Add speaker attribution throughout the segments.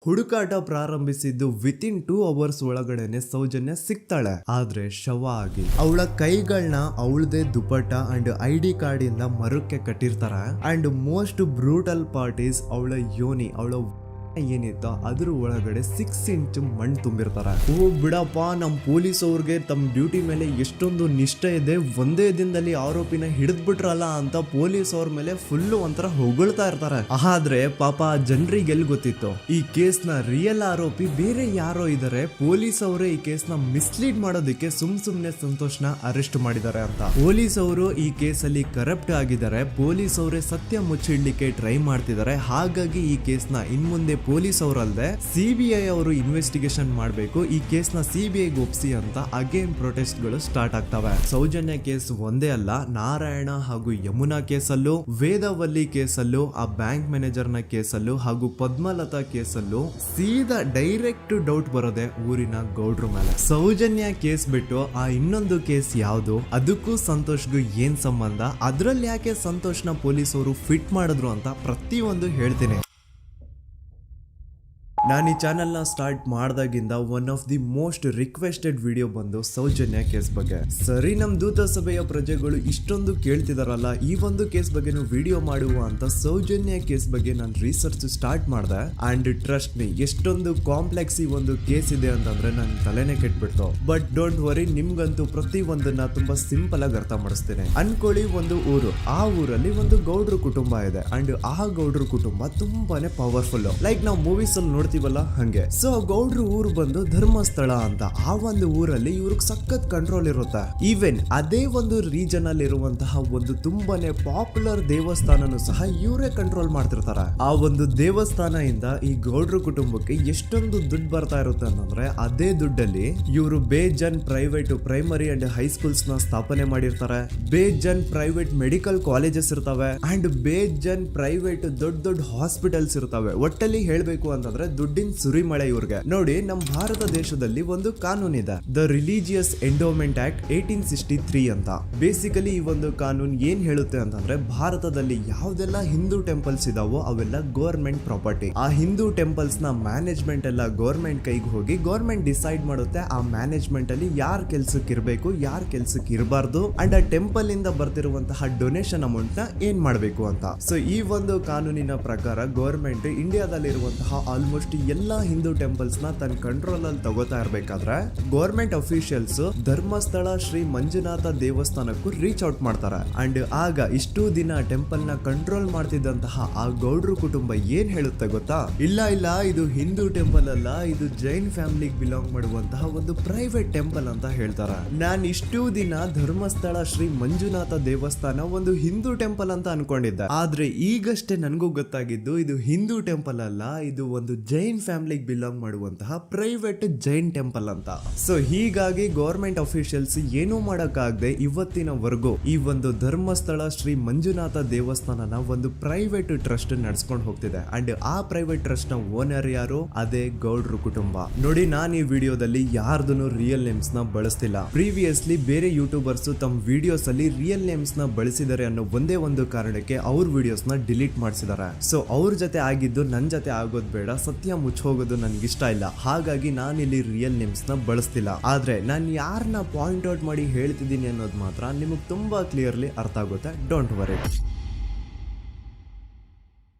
Speaker 1: ಹುಡುಕಾಟ ಪ್ರಾರಂಭಿಸಿದ್ದು within 2 hours ಒಳಗಡೆನೆ ಸೌಜನ್ಯ ಸಿಗ್ತಾಳೆ. ಆದ್ರೆ ಶವ ಆಗಿ ಅವಳ ಕೈಗಳನ್ನ ಅವಳದೇ ದುಪಟ್ಟ ಅಂಡ್ ID ಕಾರ್ಡ್ ಇಂದ ಮರಕ್ಕೆ ಕಟ್ಟಿರ್ತಾರೆ. And most brutal part is ಅವಳ ಯೋನಿ, ಅವಳ ಏನಿತ್ತು ಅದ್ರ ಒಳಗಡೆ 6 ಇಂಚ್ ಮಣ್ಣು ತುಂಬಿರ್ತಾರೆ. ಓ ಬಿಡಪ್ಪ, ನಮ್ ಪೊಲೀಸ್ ಅವ್ರಿಗೆ ತಮ್ಮ ಡ್ಯೂಟಿ ಮೇಲೆ ಎಷ್ಟೊಂದು ನಿಷ್ಠೆ ಇದೆ, ಒಂದೇ ದಿನದಲ್ಲಿ ಆರೋಪಿನ ಹಿಡಿದ್ ಬಿಟ್ರಲ್ಲ ಅಂತ ಪೊಲೀಸ್ ಅವ್ರ ಮೇಲೆ ಫುಲ್ ಒಂಥರ ಹೊಗಳ್ತಾ ಇರ್ತಾರೆ. ಆದ್ರೆ ಪಾಪ ಜನರಿಗೆ ಎಲ್ಲಿ ಗೊತ್ತಿತ್ತು ಈ ಕೇಸ್ ನ ರಿಯಲ್ ಆರೋಪಿ ಬೇರೆ ಯಾರೋ ಇದಾರೆ, ಪೊಲೀಸ್ ಅವರೇ ಈ ಕೇಸ್ ನ ಮಿಸ್ಲೀಡ್ ಮಾಡೋದಕ್ಕೆ ಸುಮ್ನೆ ಸಂತೋಷ್ನ ಅರೆಸ್ಟ್ ಮಾಡಿದ್ದಾರೆ ಅಂತ. ಪೊಲೀಸ್ ಅವರು ಈ ಕೇಸ್ ಅಲ್ಲಿ ಕರಪ್ಟ್ ಆಗಿದ್ದಾರೆ, ಪೊಲೀಸ್ ಅವರೇ ಸತ್ಯ ಮುಚ್ಚಿಡ್ಲಿಕ್ಕೆ ಟ್ರೈ ಮಾಡ್ತಿದ್ದಾರೆ. ಹಾಗಾಗಿ ಈ ಕೇಸ್ ನ ಇನ್ಮುಂದೆ ಪೊಲೀಸ್ ಅವರಲ್ಲದೆ CBI ಅವರು ಇನ್ವೆಸ್ಟಿಗೇಷನ್ ಮಾಡಬೇಕು, ಈ ಕೇಸ್ ನ CBI ಒಪ್ಸಿ ಅಂತ ಅಗೇನ್ ಪ್ರೊಟೆಸ್ಟ್ ಗಳು ಸ್ಟಾರ್ಟ್ ಆಗ್ತವೆ. ಸೌಜನ್ಯ ಕೇಸ್ ಒಂದೇ ಅಲ್ಲ, ನಾರಾಯಣ ಹಾಗೂ ಯಮುನಾ ಕೇಸಲ್ಲೂ, ವೇದವಲ್ಲಿ ಕೇಸಲ್ಲೂ, ಆ ಬ್ಯಾಂಕ್ ಮ್ಯಾನೇಜರ್ ನ ಕೇಸಲ್ಲೂ ಹಾಗೂ ಪದ್ಮಲತಾ ಕೇಸಲ್ಲೂ ಸೀದಾ ಡೈರೆಕ್ಟ್ ಡೌಟ್ ಬರೋದೆ ಊರಿನ ಗೌಡ್ರ ಮೇಲೆ. ಸೌಜನ್ಯ ಕೇಸ್ ಬಿಟ್ಟು ಆ ಇನ್ನೊಂದು ಕೇಸ್ ಯಾವುದು, ಅದಕ್ಕೂ ಸಂತೋಷ್ಗೂ ಏನ್ ಸಂಬಂಧ, ಅದ್ರಲ್ಲಿ ಯಾಕೆ ಸಂತೋಷ್ನ ಪೊಲೀಸ್ ಅವರು ಫಿಟ್ ಮಾಡಿದ್ರು ಅಂತ ಪ್ರತಿಯೊಂದು ಹೇಳ್ತೀನಿ. ನಾನು ಈ ಚಾನೆಲ್ ನ ಸ್ಟಾರ್ಟ್ ಮಾಡ್ದಾಗಿಂದ one of the most requested video ಬಂದು ಸೌಜನ್ಯ ಕೇಸ್ ಬಗ್ಗೆ. ಸರಿ, ನಮ್ ದೂತ ಸಭೆಯ ಪ್ರಜೆಗಳು ಇಷ್ಟೊಂದು ಕೇಳ್ತಿದಾರಲ್ಲ, ಈ ಒಂದು ಕೇಸ್ ಬಗ್ಗೆ ವಿಡಿಯೋ ಮಾಡುವ ಅಂತ ಸೌಜನ್ಯ ಕೇಸ್ ಬಗ್ಗೆ ನಾನು ರಿಸರ್ಚ್ ಸ್ಟಾರ್ಟ್ ಮಾಡಿದೆ. ಅಂಡ್ ಟ್ರಸ್ಟ್ ಮೀ, ಎಷ್ಟೊಂದು ಕಾಂಪ್ಲೆಕ್ಸ್ ಈ ಒಂದು ಕೇಸ್ ಇದೆ ಅಂತಂದ್ರೆ ನನ್ ತಲೆನೇ ಕೆಟ್ಬಿಡ್ತು. ಬಟ್ ಡೋಂಟ್ ವರಿ, ನಿಮ್ಗಂತೂ ಪ್ರತಿ ಒಂದನ್ನ ತುಂಬಾ ಸಿಂಪಲ್ ಆಗಿ ಅರ್ಥ ಮಾಡಿಸ್ತೇನೆ. ಅನ್ಕೊಳ್ಳಿ, ಒಂದು ಊರು, ಆ ಊರಲ್ಲಿ ಒಂದು ಗೌಡ್ರ ಕುಟುಂಬ ಇದೆ. ಅಂಡ್ ಆ ಗೌಡ್ರ ಕುಟುಂಬ ತುಂಬಾನೇ ಪವರ್ಫುಲ್, ಲೈಕ್ ನಾವು ಮೂವೀಸ್ ಅಲ್ಲಿ ನೋಡ್ತೀವಲ್ಲ ಹಂಗೆ. ಸೊ ಗೌಡ್ರ ಊರು ಬಂದು ಧರ್ಮಸ್ಥಳ ಅಂತ. ಆ ಒಂದು ಊರಲ್ಲಿ ಇವ್ರಿಗೆ ಸಖತ್ ಕಂಟ್ರೋಲ್ ಇರುತ್ತೆ. ಈವನ್ ಅದೇ ಒಂದು ರೀಜನ್ ಅಲ್ಲಿ ಇರುವಂತಹ ಒಂದು ತುಂಬಾನೇ ಪಾಪ್ಯುಲರ್ ದೇವಸ್ಥಾನನು ಸಹ ಇವರೇ ಕಂಟ್ರೋಲ್ ಮಾಡ್ತಿರ್ತಾರೆ. ಆ ಒಂದು ದೇವಸ್ಥಾನ ಇಂದ ಈ ಗೌಡ್ರ ಕುಟುಂಬಕ್ಕೆ ಎಷ್ಟೊಂದು ದುಡ್ಡು ಬರ್ತಾ ಇರುತ್ತೆ ಅಂತಂದ್ರೆ, ಅದೇ ದುಡ್ಡಲ್ಲಿ ಇವರು ಬೇಜನ್ ಪ್ರೈವೇಟ್ ಪ್ರೈಮರಿ ಅಂಡ್ ಹೈಸ್ಕೂಲ್ಸ್ ನ ಸ್ಥಾಪನೆ ಮಾಡಿರ್ತಾರೆ, ಬೇಜನ್ ಪ್ರೈವೇಟ್ ಮೆಡಿಕಲ್ ಕಾಲೇಜಸ್ ಇರ್ತವೆ, ಅಂಡ್ ಬೇಜನ್ ಪ್ರೈವೇಟ್ ದೊಡ್ಡ ಹಾಸ್ಪಿಟಲ್ಸ್ ಇರ್ತವೆ. ಒಟ್ಟಲ್ಲಿ ಹೇಳ್ಬೇಕು ಅಂತಂದ್ರೆ ದುಡ್ಡಿನ ಸುರಿಮಳೆ ಇವ್ರಿಗೆ. ನೋಡಿ, ನಮ್ಮ ಭಾರತ ದೇಶದಲ್ಲಿ ಒಂದು ಕಾನೂನಿದೆ, ದ ರಿಲಿಜಿಯಸ್ ಎಂಡೋಮೆಂಟ್ ಆಕ್ಟ್ 1863 ಅಂತ. ಬೇಸಿಕಲಿ ಈ ಒಂದು ಕಾನೂನು ಏನ್ ಹೇಳುತ್ತೆ ಅಂತಂದ್ರೆ, ಭಾರತದಲ್ಲಿ ಯಾವ್ದೆಲ್ಲ ಹಿಂದೂ ಟೆಂಪಲ್ಸ್ ಇದಾವೋ ಅವೆಲ್ಲ ಗವರ್ಮೆಂಟ್ ಪ್ರಾಪರ್ಟಿ. ಆ ಹಿಂದೂ ಟೆಂಪಲ್ಸ್ ನ ಮ್ಯಾನೇಜ್ಮೆಂಟ್ ಎಲ್ಲ ಗವರ್ಮೆಂಟ್ ಕೈಗೆ ಹೋಗಿ ಗವರ್ಮೆಂಟ್ ಡಿಸೈಡ್ ಮಾಡುತ್ತೆ ಆ ಮ್ಯಾನೇಜ್ಮೆಂಟ್ ಅಲ್ಲಿ ಯಾರ್ ಕೆಲ್ಸಕ್ಕೆ ಇರಬೇಕು, ಯಾರ್ ಕೆಲ್ಸಕ್ಕೆ ಇರಬಾರ್ದು, ಅಂಡ್ ಆ ಟೆಂಪಲ್ ಇಂದ ಬರ್ತಿರುವಂತಹ ಡೊನೇಷನ್ ಅಮೌಂಟ್ ನ ಏನ್ ಮಾಡಬೇಕು ಅಂತ. ಸೊ ಈ ಒಂದು ಕಾನೂನಿನ ಪ್ರಕಾರ ಗವರ್ಮೆಂಟ್ ಇಂಡಿಯಾದಲ್ಲಿ ಇರುವಂತಹ ಆಲ್ಮೋಸ್ಟ್ ಎಲ್ಲಾ ಹಿಂದೂ ಟೆಂಪಲ್ಸ್ ನ ತನ್ನ ಕಂಟ್ರೋಲ್ ಅಲ್ಲಿ ತಗೋತಾ ಇರ್ಬೇಕಾದ್ರೆ ಗವರ್ಮೆಂಟ್ ಅಫಿಷಿಯಲ್ಸ್ ಧರ್ಮಸ್ಥಳ ಶ್ರೀ ಮಂಜುನಾಥ ದೇವಸ್ಥಾನಕ್ಕೂ ರೀಚ್ ಔಟ್ ಮಾಡ್ತಾರೆ. ಅಂಡ್ ಆಗ ಇಷ್ಟು ದಿನ ಟೆಂಪಲ್ ನ ಕಂಟ್ರೋಲ್ ಮಾಡ್ತಿದ್ದಂತಹ ಆ ಗೌಡ್ರ ಕುಟುಂಬ ಏನ್ ಹೇಳುತ್ತೆ ಗೊತ್ತಾ, ಇಲ್ಲ ಇದು ಹಿಂದೂ ಟೆಂಪಲ್ ಅಲ್ಲ, ಇದು ಜೈನ್ ಫ್ಯಾಮಿಲಿಗೆ ಬಿಲಾಂಗ್ ಮಾಡುವಂತಹ ಒಂದು ಪ್ರೈವೇಟ್ ಟೆಂಪಲ್ ಅಂತ ಹೇಳ್ತಾರೆ. ನಾನು ಇಷ್ಟು ದಿನ ಧರ್ಮಸ್ಥಳ ಶ್ರೀ ಮಂಜುನಾಥ ದೇವಸ್ಥಾನ ಒಂದು ಹಿಂದೂ ಟೆಂಪಲ್ ಅಂತ ಅನ್ಕೊಂಡಿದ್ದೆ. ಆದ್ರೆ ಈಗಷ್ಟೇ ನನಗೂ ಗೊತ್ತಾಗಿದ್ದು ಇದು ಹಿಂದೂ ಟೆಂಪಲ್ ಅಲ್ಲ, ಇದು ಒಂದು ಜೈನ್ ಫ್ಯಾಮಿಲಿಗೆ ಬಿಲಾಂಗ್ ಮಾಡುವಂತಹ ಪ್ರೈವೇಟ್ ಜೈನ್ ಟೆಂಪಲ್ ಅಂತ. ಸೊ ಹೀಗಾಗಿ ಗವರ್ಮೆಂಟ್ ಅಫಿಷಿಯಲ್ಸ್ ಏನೂ ಮಾಡಕ್ಕಾಗದೆ ಇವತ್ತಿನವರೆಗೂ ಈ ಒಂದು ಧರ್ಮಸ್ಥಳ ಶ್ರೀ ಮಂಜುನಾಥ ದೇವಸ್ಥಾನನ ಒಂದು ಪ್ರೈವೇಟ್ ಟ್ರಸ್ಟ್ ನಡೆಸ್ಕೊಂಡು ಹೋಗ್ತಿದೆ. ಅಂಡ್ ಆ ಪ್ರೈವೇಟ್ ಟ್ರಸ್ಟ್ ನ ಓನರ್ ಯಾರು, ಅದೇ ಗೌಡ್ರ ಕುಟುಂಬ. ನೋಡಿ, ನಾನು ಈ ವಿಡಿಯೋದಲ್ಲಿ ಯಾರ್ದನ್ನು ರಿಯಲ್ ನೇಮ್ಸ್ ನ ಬಳಸ್ತಿಲ್ಲ. ಪ್ರೀವಿಯಸ್ಲಿ ಬೇರೆ ಯೂಟ್ಯೂಬರ್ಸ್ ತಮ್ಮ ವಿಡಿಯೋಸ್ ಅಲ್ಲಿ ರಿಯಲ್ ನೇಮ್ಸ್ ನ ಬಳಸಿದ್ದಾರೆ ಅನ್ನೋ ಒಂದೇ ಒಂದು ಕಾರಣಕ್ಕೆ ಅವ್ರ ವಿಡಿಯೋಸ್ ನ ಡಿಲೀಟ್ ಮಾಡಿಸಿದ್ದಾರೆ. ಸೊ ಅವ್ರ ಜೊತೆ ಆಗಿದ್ದು ನನ್ ಜೊತೆ ಆಗೋದ್ ಬೇಡ, ಸತ್ಯ ಮುಚ್ಚೋಗೋದು ನನ್ಗೆ ಇಷ್ಟ ಇಲ್ಲ. ಹಾಗಾಗಿ ನಾನಿಲ್ಲಿ ರಿಯಲ್ ನೇಮ್ಸ್ ನ ಬಳಸ್ತಿಲ್ಲ. ಆದ್ರೆ ನಾನು ಯಾರನ್ನ ಪಾಯಿಂಟ್ ಔಟ್ ಮಾಡಿ ಹೇಳ್ತಿದ್ದೀನಿ ಅನ್ನೋದು ಮಾತ್ರ ನಿಮಗೆ ತುಂಬಾ ಕ್ಲಿಯರ್ಲಿ ಅರ್ಥ ಆಗುತ್ತೆ. Don't worry.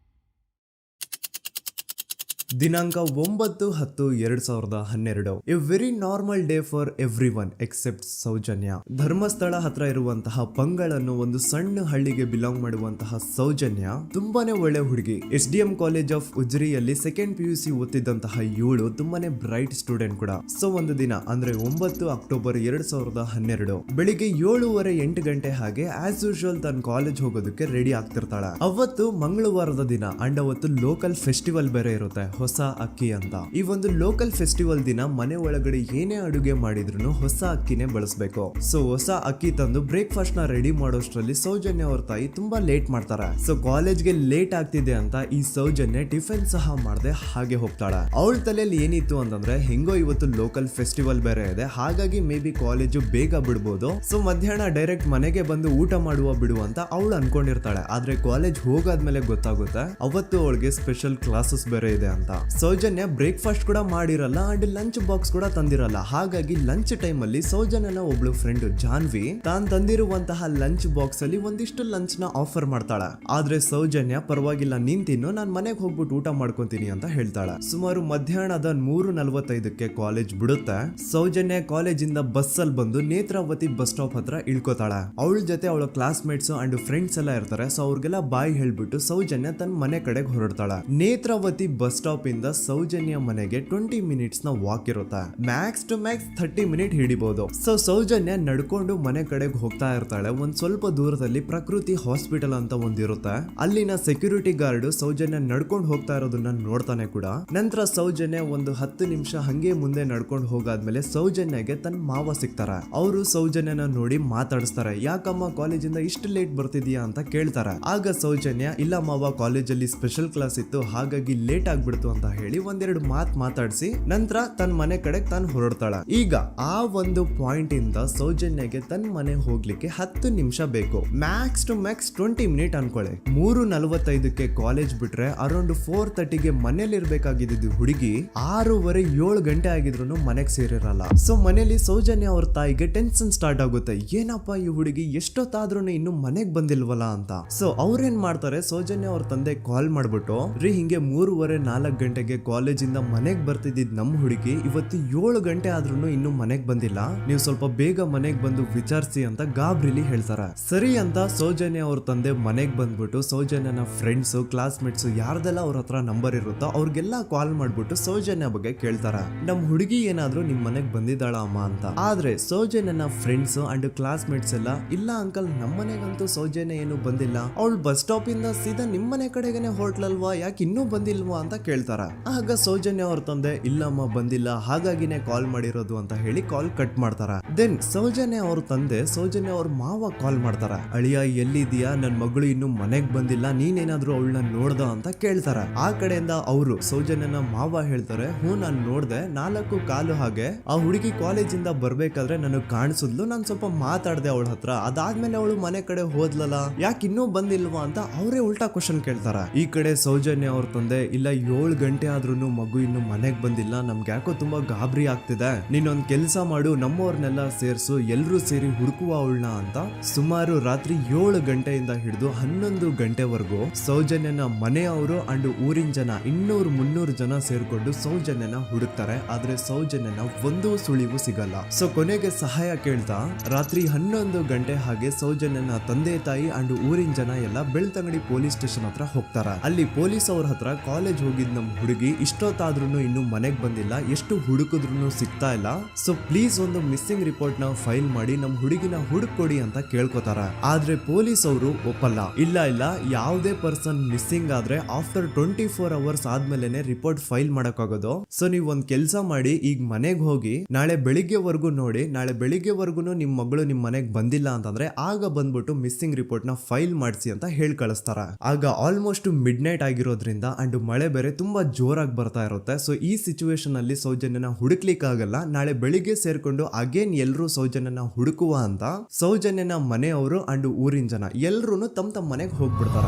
Speaker 1: ದಿನಾಂಕ 9/10/2012. A very normal day for everyone except Soujanya. Dharmasthala ಹತ್ರ ಇರುವಂತಹ ಪಂಗಳ್ ಅನ್ನೋ ಒಂದು ಸಣ್ಣ ಹಳ್ಳಿಗೆ ಬಿಲಾಂಗ್ ಮಾಡುವಂತಹ ಸೌಜನ್ಯ ತುಂಬಾನೇ ಒಳ್ಳೆ ಹುಡುಗಿ. SDM ಕಾಲೇಜ್ ಆಫ್ ಉಜ್ರಿಯಲ್ಲಿ 2nd PUC ಓದ್ತಿದ್ದಂತಹ ಇವಳು ತುಂಬಾನೇ ಬ್ರೈಟ್ ಸ್ಟೂಡೆಂಟ್ ಕೂಡ. ಸೊ ಒಂದು ದಿನ ಅಂದ್ರೆ 9 ಅಕ್ಟೋಬರ್ 2012 ಬೆಳಿಗ್ಗೆ 7:30-8 ಗಂಟೆ ಹಾಗೆ ಆಸ್ ಯೂಶುವಲ್ ತನ್ನ ಕಾಲೇಜ್ ಹೋಗೋದಕ್ಕೆ ರೆಡಿ ಆಗ್ತಿರ್ತಾಳೆ. ಅವತ್ತು ಮಂಗಳವಾರದ ದಿನ ಅಂಡ್ ಅವತ್ತು ಲೋಕಲ್ ಫೆಸ್ಟಿವಲ್ ಬೇರೆ ಇರುತ್ತೆ, ಹೊಸ ಅಕ್ಕಿ ಅಂತ. ಈ ಒಂದು ಲೋಕಲ್ ಫೆಸ್ಟಿವಲ್ ದಿನ ಮನೆ ಒಳಗಡೆ ಏನೇ ಅಡುಗೆ ಮಾಡಿದ್ರು ಹೊಸ ಅಕ್ಕಿನೇ ಬಳಸಬೇಕು. ಸೊ ಹೊಸ ಅಕ್ಕಿ ತಂದು ಬ್ರೇಕ್ಫಾಸ್ಟ್ ನ ರೆಡಿ ಮಾಡೋಷ್ಟ್ರಲ್ಲಿ ಸೌಜನ್ಯ ಅವ್ರ ತಾಯಿ ತುಂಬಾ ಲೇಟ್ ಮಾಡ್ತಾರೆ. ಸೊ ಕಾಲೇಜ್ಗೆ ಲೇಟ್ ಆಗ್ತಿದೆ ಅಂತ ಈ ಸೌಜನ್ಯ ಟಿಫಿನ್ ಸಹ ಮಾಡದೆ ಹಾಗೆ ಹೋಗ್ತಾಳೆ. ಅವಳ ತಲೆಯಲ್ಲಿ ಏನಿತ್ತು ಅಂತಂದ್ರೆ, ಹೆಂಗೋ ಇವತ್ತು ಲೋಕಲ್ ಫೆಸ್ಟಿವಲ್ ಬೇರೆ ಇದೆ, ಹಾಗಾಗಿ ಮೇ ಬಿ ಕಾಲೇಜು ಬೇಗ ಬಿಡ್ಬೋದು, ಸೊ ಮಧ್ಯಾಹ್ನ ಡೈರೆಕ್ಟ್ ಮನೆಗೆ ಬಂದು ಊಟ ಬಿಡು ಅಂತ ಅವಳು ಅನ್ಕೊಂಡಿರ್ತಾಳೆ. ಆದ್ರೆ ಕಾಲೇಜ್ ಹೋಗಾದ್ಮೇಲೆ ಗೊತ್ತಾಗುತ್ತೆ ಅವತ್ತು ಅವಳಿಗೆ ಸ್ಪೆಷಲ್ ಕ್ಲಾಸಸ್ ಬೇರೆ ಇದೆ ಅಂತ. ಸೌಜನ್ಯ ಬ್ರೇಕ್ಫಾಸ್ಟ್ ಕೂಡ ಮಾಡಿರಲ್ಲ ಅಂಡ್ ಲಂಚ್ ಬಾಕ್ಸ್ ಕೂಡ ತಂದಿರಲ್ಲ. ಹಾಗಾಗಿ ಲಂಚ್ ಟೈಮ್ ಅಲ್ಲಿ ಸೌಜನ್ಯನ ಒಬ್ಳು ಫ್ರೆಂಡ್ ಜಾನ್ವಿ ತಾನ್ ತಂದಿರುವಂತಹ ಲಂಚ್ ಬಾಕ್ಸ್ ಅಲ್ಲಿ ಒಂದಿಷ್ಟು ಲಂಚ್ ನ ಆಫರ್ ಮಾಡ್ತಾಳೆ. ಆದ್ರೆ ಸೌಜನ್ಯ ಪರವಾಗಿಲ್ಲ ನೀನ್ ತಿನ್ನು, ನಾನ್ ಮನೆಗೆ ಹೋಗ್ಬಿಟ್ಟು ಊಟ ಮಾಡ್ಕೊಂತೀನಿ ಅಂತ ಹೇಳ್ತಾಳೆ. ಸುಮಾರು ಮಧ್ಯಾಹ್ನದ 3:45ಕ್ಕೆ ಕಾಲೇಜ್ ಬಿಡುತ್ತೆ. ಸೌಜನ್ಯ ಕಾಲೇಜ್ ಇಂದ ಬಸ್ ಅಲ್ಲಿ ಬಂದು ನೇತ್ರಾವತಿ ಬಸ್ ಸ್ಟಾಪ್ ಹತ್ರ ಇಳ್ಕೋತಾಳೆ. ಅವಳ ಜೊತೆ ಅವಳ ಕ್ಲಾಸ್ ಮೇಟ್ಸ್ ಅಂಡ್ ಫ್ರೆಂಡ್ಸ್ ಎಲ್ಲ ಇರ್ತಾರೆ. ಸೊ ಅವ್ರಿಗೆಲ್ಲ ಬಾಯ್ ಹೇಳ್ಬಿಟ್ಟು ಸೌಜನ್ಯ ತನ್ನ ಮನೆ ಕಡೆಗೆ ಹೊರಡ್ತಾಳೆ. ನೇತ್ರಾವತಿ ಬಸ್ ಸ್ಟಾಪ್ ಇಂದ ಸೌಜನ್ಯ ಮನೆಗೆ 20 ಮಿನಿಟ್ಸ್ ನ ವಾಕ್ ಇರುತ್ತೆ. ಮ್ಯಾಕ್ಸ್ ಟು ಮ್ಯಾಕ್ಸ್ 30 ಮಿನಿಟ್ ಹಿಡಿಬಹುದು. ಸೊ ಸೌಜನ್ಯ ನಡ್ಕೊಂಡು ಮನೆ ಕಡೆಗೆ ಹೋಗ್ತಾ ಇರ್ತಾಳೆ. ಒಂದ್ ಸ್ವಲ್ಪ ದೂರದಲ್ಲಿ ಪ್ರಕೃತಿ ಹಾಸ್ಪಿಟಲ್ ಅಂತ ಒಂದಿರುತ್ತೆ. ಅಲ್ಲಿನ ಸೆಕ್ಯೂರಿಟಿ ಗಾರ್ಡ್ ಸೌಜನ್ಯ ನಡ್ಕೊಂಡು ಹೋಗ್ತಾ ಇರೋದನ್ನ ನೋಡ್ತಾನೆ ಕೂಡ. ನಂತರ ಸೌಜನ್ಯ ಒಂದು 10 ನಿಮಿಷ ಹಂಗೆ ಮುಂದೆ ನಡ್ಕೊಂಡು ಹೋಗಾದ್ಮೇಲೆ ಸೌಜನ್ಯಗೆ ತನ್ನ ಮಾವ ಸಿಗ್ತಾರ. ಅವರು ಸೌಜನ್ಯನ ನೋಡಿ ಮಾತಾಡಿಸ್ತಾರೆ. ಯಾಕಮ್ಮ ಕಾಲೇಜಿಂದ ಇಷ್ಟು ಲೇಟ್ ಬರ್ತಿದೀಯಾ ಅಂತ ಕೇಳ್ತಾರೆ. ಆಗ ಸೌಜನ್ಯ ಇಲ್ಲ ಮಾವ, ಕಾಲೇಜಲ್ಲಿ ಸ್ಪೆಷಲ್ ಕ್ಲಾಸ್ ಇತ್ತು, ಹಾಗಾಗಿ ಲೇಟ್ ಆಗ್ಬಿಡ್ತು ಅಂತ ಹೇಳಿ ಒಂದೆರಡು ಮಾತಾಡಿಸಿ ನಂತರ ತನ್ನ ಮನೆ ಕಡೆಗೆ ತಾನು ಹೊರಡ್ತಾಳ. ಈಗ ಆ ಒಂದು ಪಾಯಿಂಟ್ ಇಂದ ಸೌಜನ್ಯಗೆ ತನ್ನ ಮನೆ ಹೋಗ್ಲಿಕ್ಕೆ 10 ನಿಮಿಷ ಬೇಕು. ಮ್ಯಾಕ್ಸ್ ಟು ಮ್ಯಾಕ್ಸ್ 20 ಮಿನಿಟ್ ಅನ್ಕೊಳ್ಳಿ. 3:45ಕ್ಕೆ ಕಾಲೇಜ್ ಬಿಟ್ರೆ ಅರೌಂಡ್ 4:30ಗೆ ಮನೇಲಿ ಇರ್ಬೇಕಾಗಿದ್ದು ಹುಡುಗಿ 6:30-7 ಗಂಟೆ ಆಗಿದ್ರು ಮನೆಗೆ ಸೇರಿರಲ್ಲ. ಸೊ ಮನೇಲಿ ಸೌಜನ್ಯ ಅವ್ರ ತಾಯಿಗೆ ಟೆನ್ಷನ್ ಸ್ಟಾರ್ಟ್ ಆಗುತ್ತೆ. ಏನಪ್ಪ ಈ ಹುಡುಗಿ ಎಷ್ಟೊತ್ತಾದ್ರೂ ಇನ್ನು ಮನೆಗ್ ಬಂದಿಲ್ವಲ್ಲ ಅಂತ. ಸೊ ಅವ್ರೇನ್ ಮಾಡ್ತಾರೆ, ಸೌಜನ್ಯ ಅವ್ರ ತಂದೆ ಕಾಲ್ ಮಾಡ್ಬಿಟ್ಟು ರೀ ಹಿಂಗೆ 3:30-4 ಗಂಟೆಗೆ ಕಾಲೇಜಿಂದ ಮನೆಗ್ ಬರ್ತಿದ್ದಿದ್ ನಮ್ ಹುಡುಗಿ ಇವತ್ತು 7 ಗಂಟೆ ಆದ್ರೂ ಇನ್ನು ಮನೆಗ್ ಬಂದಿಲ್ಲ, ನೀವು ಸ್ವಲ್ಪ ಬೇಗ ಮನೆಗ್ ಬಂದು ವಿಚಾರಿಸಿ ಅಂತ ಗಾಬ್ರಿಲಿ ಹೇಳ್ತಾರೆ. ಸರಿ ಅಂತ ಸೌಜನ್ಯ ಅವ್ರ ತಂದೆ ಮನೆಗ್ ಬಂದ್ಬಿಟ್ಟು ಸೌಜನ್ಯನ ಫ್ರೆಂಡ್ಸ್ ಕ್ಲಾಸ್ ಮೇಟ್ಸ್ ಯಾರ್ದೆಲ್ಲ ಅವ್ರ ಹತ್ರ ನಂಬರ್ ಇರುತ್ತೋ ಅವ್ರಿಗೆಲ್ಲ ಕಾಲ್ ಮಾಡ್ಬಿಟ್ಟು ಸೌಜನ್ಯ ಬಗ್ಗೆ ಕೇಳ್ತಾರೆ. ನಮ್ ಹುಡುಗಿ ಏನಾದ್ರೂ ನಿಮ್ ಮನೆಗ್ ಬಂದಿದ್ದಾಳ ಅಮ್ಮ ಅಂತ. ಆದ್ರೆ ಸೌಜನ್ಯನ ಫ್ರೆಂಡ್ಸ್ ಅಂಡ್ ಕ್ಲಾಸ್ ಮೇಟ್ಸ್ ಎಲ್ಲ ಇಲ್ಲ ಅಂಕಲ್, ನಮ್ಮ ಮನೆಗಂತೂ ಸೌಜನ್ಯ ಏನು ಬಂದಿಲ್ಲ, ಅವಳು ಬಸ್ ಸ್ಟಾಪ್ ಇಂದ ಸೀದಾ ನಿಮ್ ಮನೆ ಕಡೆಗೇನೆ ಹೊರಟ್ಲಲ್ವಾ, ಯಾಕೆ ಇನ್ನೂ ಬಂದಿಲ್ವಾ ಅಂತ ಕೇಳ್ತಾರ. ಆಗ ಸೌಜನ್ಯ ಅವ್ರ ತಂದೆ ಇಲ್ಲಮ್ಮ ಬಂದಿಲ್ಲ, ಹಾಗಾಗಿನೇ ಕಾಲ್ ಮಾಡಿರೋದು ಅಂತ ಹೇಳಿ ಕಾಲ್ ಕಟ್ ಮಾಡ್ತಾರ. ದೆನ್ ಸೌಜನ್ಯ ಅವ್ರ ತಂದೆ ಸೌಜನ್ಯ ಅವ್ರ ಮಾವ ಕಾಲ್ ಮಾಡ್ತಾರ. ಅಳಿಯ ಎಲ್ಲಿದ್ಯಾ, ನನ್ ಮಗಳು ಇನ್ನು ಮನೆಗ್ ಬಂದಿಲ್ಲ, ನೀನೇನಾದ್ರೂ ಅವಳನ್ನ ನೋಡ್ದ ಅಂತ ಕೇಳ್ತಾರ. ಆ ಕಡೆಯಿಂದ ಅವರು ಸೌಜನ್ಯನ ಮಾವ ಹೇಳ್ತಾರೆ, ಹ್ಞೂ ನಾನ್ ನೋಡ್ದೆ, 4:15 ಹಾಗೆ ಆ ಹುಡುಗಿ ಕಾಲೇಜಿಂದ ಬರ್ಬೇಕಾದ್ರೆ ನನಗ್ ಕಾಣಿಸಿದ್ಲು, ನಾನ್ ಸ್ವಲ್ಪ ಮಾತಾಡ್ದೆ ಅವಳ ಹತ್ರ, ಅದಾದ್ಮೇಲೆ ಅವಳು ಮನೆ ಕಡೆ ಹೋದ್ಲಲ್ಲ, ಯಾಕೆ ಇನ್ನೂ ಬಂದಿಲ್ವಾ ಅಂತ ಅವರೇ ಉಲ್ಟಾ ಕ್ವಶನ್ ಕೇಳ್ತಾರ. ಈ ಕಡೆ ಸೌಜನ್ಯ ಅವ್ರ ತಂದೆ ಇಲ್ಲ 7 ಗಂಟೆ ಆದ್ರೂ ಮಗು ಇನ್ನು ಮನೆಗ್ ಬಂದಿಲ್ಲ, ನಮ್ಗೆ ಯಾಕೋ ತುಂಬಾ ಗಾಬರಿ ಆಗ್ತಿದೆ, ನೀನೊಂದ್ ಕೆಲ್ಸ ಮಾಡು, ನಮ್ಮವ್ರನ್ನೆಲ್ಲ ಸೇರ್ಸು, ಎಲ್ರೂ ಸೇರಿ ಹುಡುಕುವ ಅವಳನ್ನ ಅಂತ ಸುಮಾರು ರಾತ್ರಿ 7 ಗಂಟೆಯಿಂದ ಹಿಡಿದು 11 ಗಂಟೆವರೆಗೂ ಸೌಜನ್ಯನ ಮನೆಯವರು ಅಂಡ್ ಊರಿನ ಜನ 200-300 ಜನ ಸೇರ್ಕೊಂಡು ಸೌಜನ್ಯನ ಹುಡುಕ್ತಾರೆ. ಆದ್ರೆ ಸೌಜನ್ಯನ ಒಂದು ಸುಳಿವು ಸಿಗಲ್ಲ. ಸೊ ಕೊನೆಗೆ ಸಹಾಯ ಕೇಳ್ತಾ ರಾತ್ರಿ 11 ಗಂಟೆ ಹಾಗೆ ಸೌಜನ್ಯನ ತಂದೆ ತಾಯಿ ಅಂಡ್ ಊರಿನ ಜನ ಎಲ್ಲ ಬೆಳ್ತಂಗಡಿ ಪೊಲೀಸ್ ಸ್ಟೇಷನ್ ಹತ್ರ ಹೋಗ್ತಾರ. ಅಲ್ಲಿ ಪೊಲೀಸ್ ಅವ್ರ ಹತ್ರ ಕಾಲೇಜ್ ಹೋಗಿದ್ ನಮ್ ಹುಡುಗಿ ಇಷ್ಟೊತ್ತಾದ್ರೂ ಇನ್ನು ಮನೆಗ್ ಬಂದಿಲ್ಲ, ಎಷ್ಟು ಹುಡುಕಿದ್ರು ಸಿಗ್ತಾ ಇಲ್ಲ, ಸೊ ಪ್ಲೀಸ್ ಒಂದು ಮಿಸ್ಸಿಂಗ್ ರಿಪೋರ್ಟ್ ನ ಫೈಲ್ ಮಾಡಿ ನಮ್ ಹುಡುಗಿನ ಹುಡುಕೊಡಿ ಅಂತ ಕೇಳ್ಕೊತಾರ. ಆದ್ರೆ ಪೊಲೀಸ್ ಅವರು ಒಪ್ಪಲ್ಲ. ಇಲ್ಲ ಯಾವುದೇ ಪರ್ಸನ್ ಮಿಸ್ಸಿಂಗ್ ಆದ್ರೆ ಆಫ್ಟರ್ 24 ಅವರ್ಸ್ ಆದ್ಮೇಲೆನೆ ರಿಪೋರ್ಟ್ ಫೈಲ್ ಮಾಡಕ್ಕಾಗೋದು. ಸೊ ನೀವ್ ಒಂದ್ ಕೆಲ್ಸ ಮಾಡಿ, ಈಗ ಮನೆಗ್ ಹೋಗಿ ನಾಳೆ ಬೆಳಿಗ್ಗೆವರೆಗೂ ನೋಡಿ, ನಾಳೆ ಬೆಳಿಗ್ಗೆವರೆಗೂ ನಿಮ್ ಮಗಳು ನಿಮ್ ಮನೆಗ್ ಬಂದಿಲ್ಲ ಅಂತಂದ್ರೆ ಆಗ ಬಂದ್ಬಿಟ್ಟು ಮಿಸ್ಸಿಂಗ್ ರಿಪೋರ್ಟ್ ನ ಫೈಲ್ ಮಾಡಿಸಿ ಅಂತ ಹೇಳಿ ಕಳಿಸ್ತಾರ. ಆಗ ಆಲ್ಮೋಸ್ಟ್ ಮಿಡ್ ನೈಟ್ ಆಗಿರೋದ್ರಿಂದ ಅಂಡ್ ಮಳೆ ಬೇರೆ ತುಂಬಾ ಜೋರಾಗಿ ಬರ್ತಾ ಇರುತ್ತೆ. ಸೊ ಈ ಸಿಚುವೇಶನ್ ಅಲ್ಲಿ ಸೌಜನ್ಯನ ಹುಡುಕ್ಲಿಕ್ಕೆ ಆಗಲ್ಲ. ನಾಳೆ ಬೆಳಿಗ್ಗೆ ಸೇರ್ಕೊಂಡು ಅಗೇನ್ ಎಲ್ರು ಸೌಜನ್ಯನ ಹುಡುಕುವ ಅಂತ ಸೌಜನ್ಯನ ಮನೆಯವರು ಅಂಡ್ ಊರಿನ ಜನ ಎಲ್ರು ತಮ್ಮ ಮನೆಗೆ ಹೋಗ್ಬಿಡ್ತಾರ.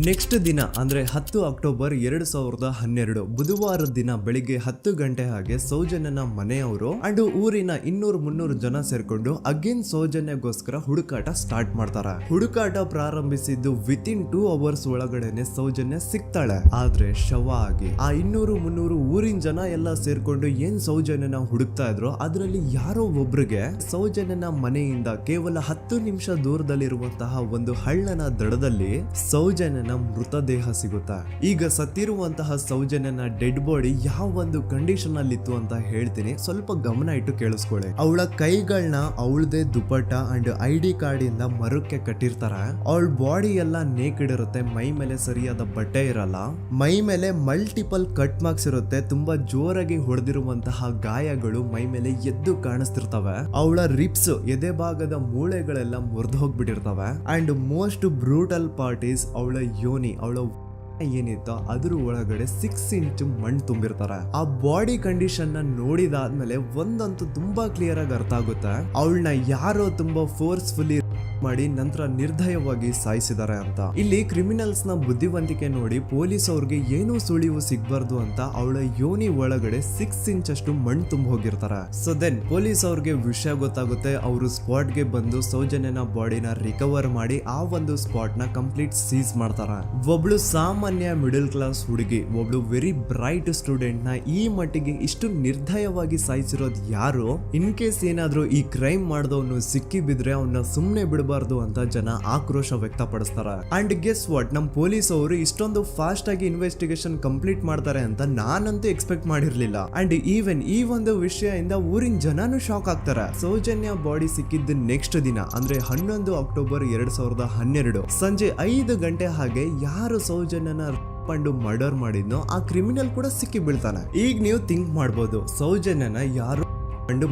Speaker 1: ನೆಕ್ಸ್ಟ್ ದಿನ ಅಂದ್ರೆ 10 ಅಕ್ಟೋಬರ್ 2012 ಬುಧವಾರದ ದಿನ ಬೆಳಿಗ್ಗೆ 10 ಗಂಟೆ ಹಾಗೆ ಸೌಜನ್ಯನ ಮನೆಯವರು ಅಂಡ್ ಊರಿನ 200-300 ಜನ ಸೇರ್ಕೊಂಡು ಅಗೇನ್ ಸೌಜನ್ಯಗೋಸ್ಕರ ಹುಡುಕಾಟ ಸ್ಟಾರ್ಟ್ ಮಾಡ್ತಾರ. ಹುಡುಕಾಟ ಪ್ರಾರಂಭಿಸಿದ್ದು ವಿತಿನ್ 2 ಅವರ್ಸ್ ಒಳಗಡೆನೆ ಸೌಜನ್ಯ ಸಿಗ್ತಾಳೆ. ಆದ್ರೆ ಶವ ಆಗಿ ಆ 200-300 ಊರಿನ ಜನ ಎಲ್ಲ ಸೇರ್ಕೊಂಡು ಏನ್ ಸೌಜನ್ಯನ ಹುಡುಕ್ತಾ ಇದ್ರು ಅದರಲ್ಲಿ ಯಾರೋ ಒಬ್ರಿಗೆ ಸೌಜನ್ಯನ ಮನೆಯಿಂದ ಕೇವಲ 10 ನಿಮಿಷ ದೂರದಲ್ಲಿರುವಂತಹ ಒಂದು ಹಳ್ಳನ ದಡದಲ್ಲಿ ಸೌಜನ್ಯ ಮೃತದೇಹ ಸಿಗುತ್ತಾ. ಈಗ ಸತ್ತಿರುವಂತಹ ಸೌಜನ್ಯನ ಡೆಡ್ ಬಾಡಿ ಯಾವ ಒಂದು ಕಂಡೀಷನ್ ಅಲ್ಲಿ ಇತ್ತು ಅಂತ ಹೇಳ್ತೀನಿ, ಸ್ವಲ್ಪ ಗಮನ ಇಟ್ಟು ಕೇಳಿಸ್ಕೊಳ್ಳಿ. ಅವಳ ಕೈಗಳನ್ನ ಅವಳದೇ ದುಪಟ್ಟ ಅಂಡ್ ID ಕಾರ್ಡ್ ಇಂದ ಮರಕ್ಕೆ ಕಟ್ಟಿರ್ತಾರ. ಅವಳ ಬಾಡಿ ಎಲ್ಲ ನೇಕೆಡ್ ಇರುತ್ತೆ, ಮೈ ಮೇಲೆ ಸರಿಯಾದ ಬಟ್ಟೆ ಇರಲ್ಲ, ಮೈ ಮೇಲೆ ಮಲ್ಟಿಪಲ್ ಕಟ್ ಮಾರ್ಕ್ಸ್ ಇರುತ್ತೆ, ತುಂಬಾ ಜೋರಾಗಿ ಹೊಡೆದಿರುವಂತಹ ಗಾಯಗಳು ಮೈ ಮೇಲೆ ಎದ್ದು ಕಾಣಿಸ್ತಿರ್ತವೆ. ಅವಳ ರಿಪ್ಸ್ ಎದೆ ಭಾಗದ ಮೂಳೆಗಳೆಲ್ಲ ಮುರಿದು ಹೋಗ್ಬಿಟ್ಟಿರ್ತವೆ. And most brutal part is ಅವಳ ಯೋನಿ, ಅವಳ ಏನಿತ್ತೋ ಅದ್ರ ಒಳಗಡೆ 6 ಇಂಚ್ ಮಣ್ಣು ತುಂಬಿರ್ತಾರೆ. ಆ ಬಾಡಿ ಕಂಡೀಷನ್ ನ ನೋಡಿದಾದ್ಮೇಲೆ ಒಂದಂತೂ ತುಂಬಾ ಕ್ಲಿಯರ್ ಆಗಿ ಅರ್ಥ ಆಗುತ್ತೆ, ಅವಳನ್ನ ಯಾರೋ ತುಂಬಾ ಫೋರ್ಸ್ಫುಲಿ ಮಾಡಿ ನಂತರ ನಿರ್ದಯವಾಗಿ ಸಾಯಿಸಿದ್ದಾರೆ ಅಂತ. ಇಲ್ಲಿ ಕ್ರಿಮಿನಲ್ಸ್ ನ ಬುದ್ಧಿವಂತಿಕೆ ನೋಡಿ ಪೊಲೀಸ್ ಅವ್ರಿಗೆ ಏನೂ ಸುಳಿವು ಸಿಗ್ಬಾರ್ದು ಅಂತ ಅವಳ ಯೋನಿ ಒಳಗಡೆ 6 ಇಂಚ್ ಅಷ್ಟು ಮಣ್ಣು ತುಂಬ ಹೋಗಿರ್ತಾರೆ. ಸೊ ದೆನ್ ಪೊಲೀಸ್ ಅವ್ರಿಗೆ ವಿಷಯ ಗೊತ್ತಾಗುತ್ತೆ. ಅವರು ಸ್ಪಾಟ್ ಗೆ ಬಂದು ಸೌಜನ್ಯನ ಬಾಡಿನ ರಿಕವರ್ ಮಾಡಿ ಆ ಒಂದು ಸ್ಪಾಟ್ ನ ಕಂಪ್ಲೀಟ್ ಸೀಸ್ ಮಾಡ್ತಾರೆ. ಒಬ್ಳು ಸಾಮಾನ್ಯ ಮಿಡಲ್ ಕ್ಲಾಸ್ ಹುಡುಗಿ, ಒಬ್ಳು ವೆರಿ ಬ್ರೈಟ್ ಸ್ಟೂಡೆಂಟ್ ನ ಈ ಮಟ್ಟಿಗೆ ಇಷ್ಟು ನಿರ್ದಯವಾಗಿ ಸಾಯಿಸಿರೋದು ಯಾರು? ಇನ್ ಕೇಸ್ ಏನಾದ್ರೂ ಈ ಕ್ರೈಮ್ ಮಾಡಿದವನು ಸಿಕ್ಕಿ ಬಿದ್ರೆ ಅವನ್ನ ಸುಮ್ನೆ ಬಿಡಬಾರ್ದು ಅಂತ ಜನ ಆಕ್ರೋಶ ವ್ಯಕ್ತಪಡಿಸ್ತಾರೆ. ಅಂಡ್ ಗೆಸ್ ವಾಟ್, ನಮ್ ಪೊಲೀಸ್ ಅವರು ಇಷ್ಟೊಂದು ಫಾಸ್ಟ್ ಆಗಿ ಇನ್ವೆಸ್ಟಿಗೇಷನ್ ಕಂಪ್ಲೀಟ್ ಮಾಡ್ತಾರೆ ಅಂತ ನಾನಂತೂ ಎಕ್ಸ್ಪೆಕ್ಟ್ ಮಾಡಿರ್ಲಿಲ್ಲ. ಅಂಡ್ ಈವನ್ ಈ ಒಂದು ವಿಷಯದಿಂದ ಊರಿನ ಜನನು ಶಾಕ್ ಆಗ್ತಾರೆ. ಸೌಜನ್ಯ ಬಾಡಿ ಸಿಕ್ಕಿದ್ದ ನೆಕ್ಸ್ಟ್ ದಿನ ಅಂದ್ರೆ 11 ಅಕ್ಟೋಬರ್ 2012 ಸಂಜೆ 5 ಗಂಟೆ ಹಾಗೆ ಯಾರು ಸೌಜನ್ಯನ ಪಂಡು ಮರ್ಡರ್ ಮಾಡಿದ್ನೋ ಆ ಕ್ರಿಮಿನಲ್ ಕೂಡ ಸಿಕ್ಕಿ ಬೀಳ್ತಾನೆ. ಈಗ ನೀವು ಥಿಂಕ್ ಮಾಡ್ಬೋದು, ಸೌಜನ್ಯನ ಯಾರು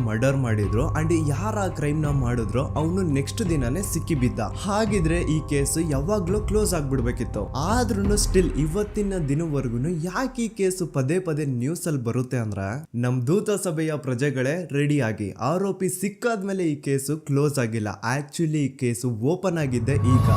Speaker 1: ಮರ್ಡರ್ ಮಾಡಿದ್ರು ಅಂಡ್ ಯಾರ ಕ್ರೈಮ್ ನ ಮಾಡಿದ್ರು ಅವನು ನೆಕ್ಸ್ಟ್ ದಿನಾನೇ ಸಿಕ್ಕಿ ಬಿದ್ದ. ಹಾಗಿದ್ರೆ ಈ ಕೇಸ್ ಯಾವಾಗ್ಲೂ ಕ್ಲೋಸ್ ಆಗ್ಬಿಡ್ಬೇಕಿತ್ತು. ಆದ್ರೂ ಸ್ಟಿಲ್ ಇವತ್ತಿನ ದಿನವರೆಗೂ ಯಾಕೆ ಈ ಕೇಸು ಪದೇ ಪದೇ ನ್ಯೂಸ್ ಅಲ್ಲಿ ಬರುತ್ತೆ ಅಂದ್ರೆ, ನಮ್ ದೂತ ಸಭೆಯ ಪ್ರಜೆಗಳೇ ರೆಡಿ ಆಗಿ, ಆರೋಪಿ ಸಿಕ್ಕಾದ್ಮೇಲೆ ಈ ಕೇಸು ಕ್ಲೋಸ್ ಆಗಿಲ್ಲ. ಆಕ್ಚುಲಿ ಈ ಕೇಸು ಓಪನ್ ಆಗಿದ್ದೆ ಈಗ.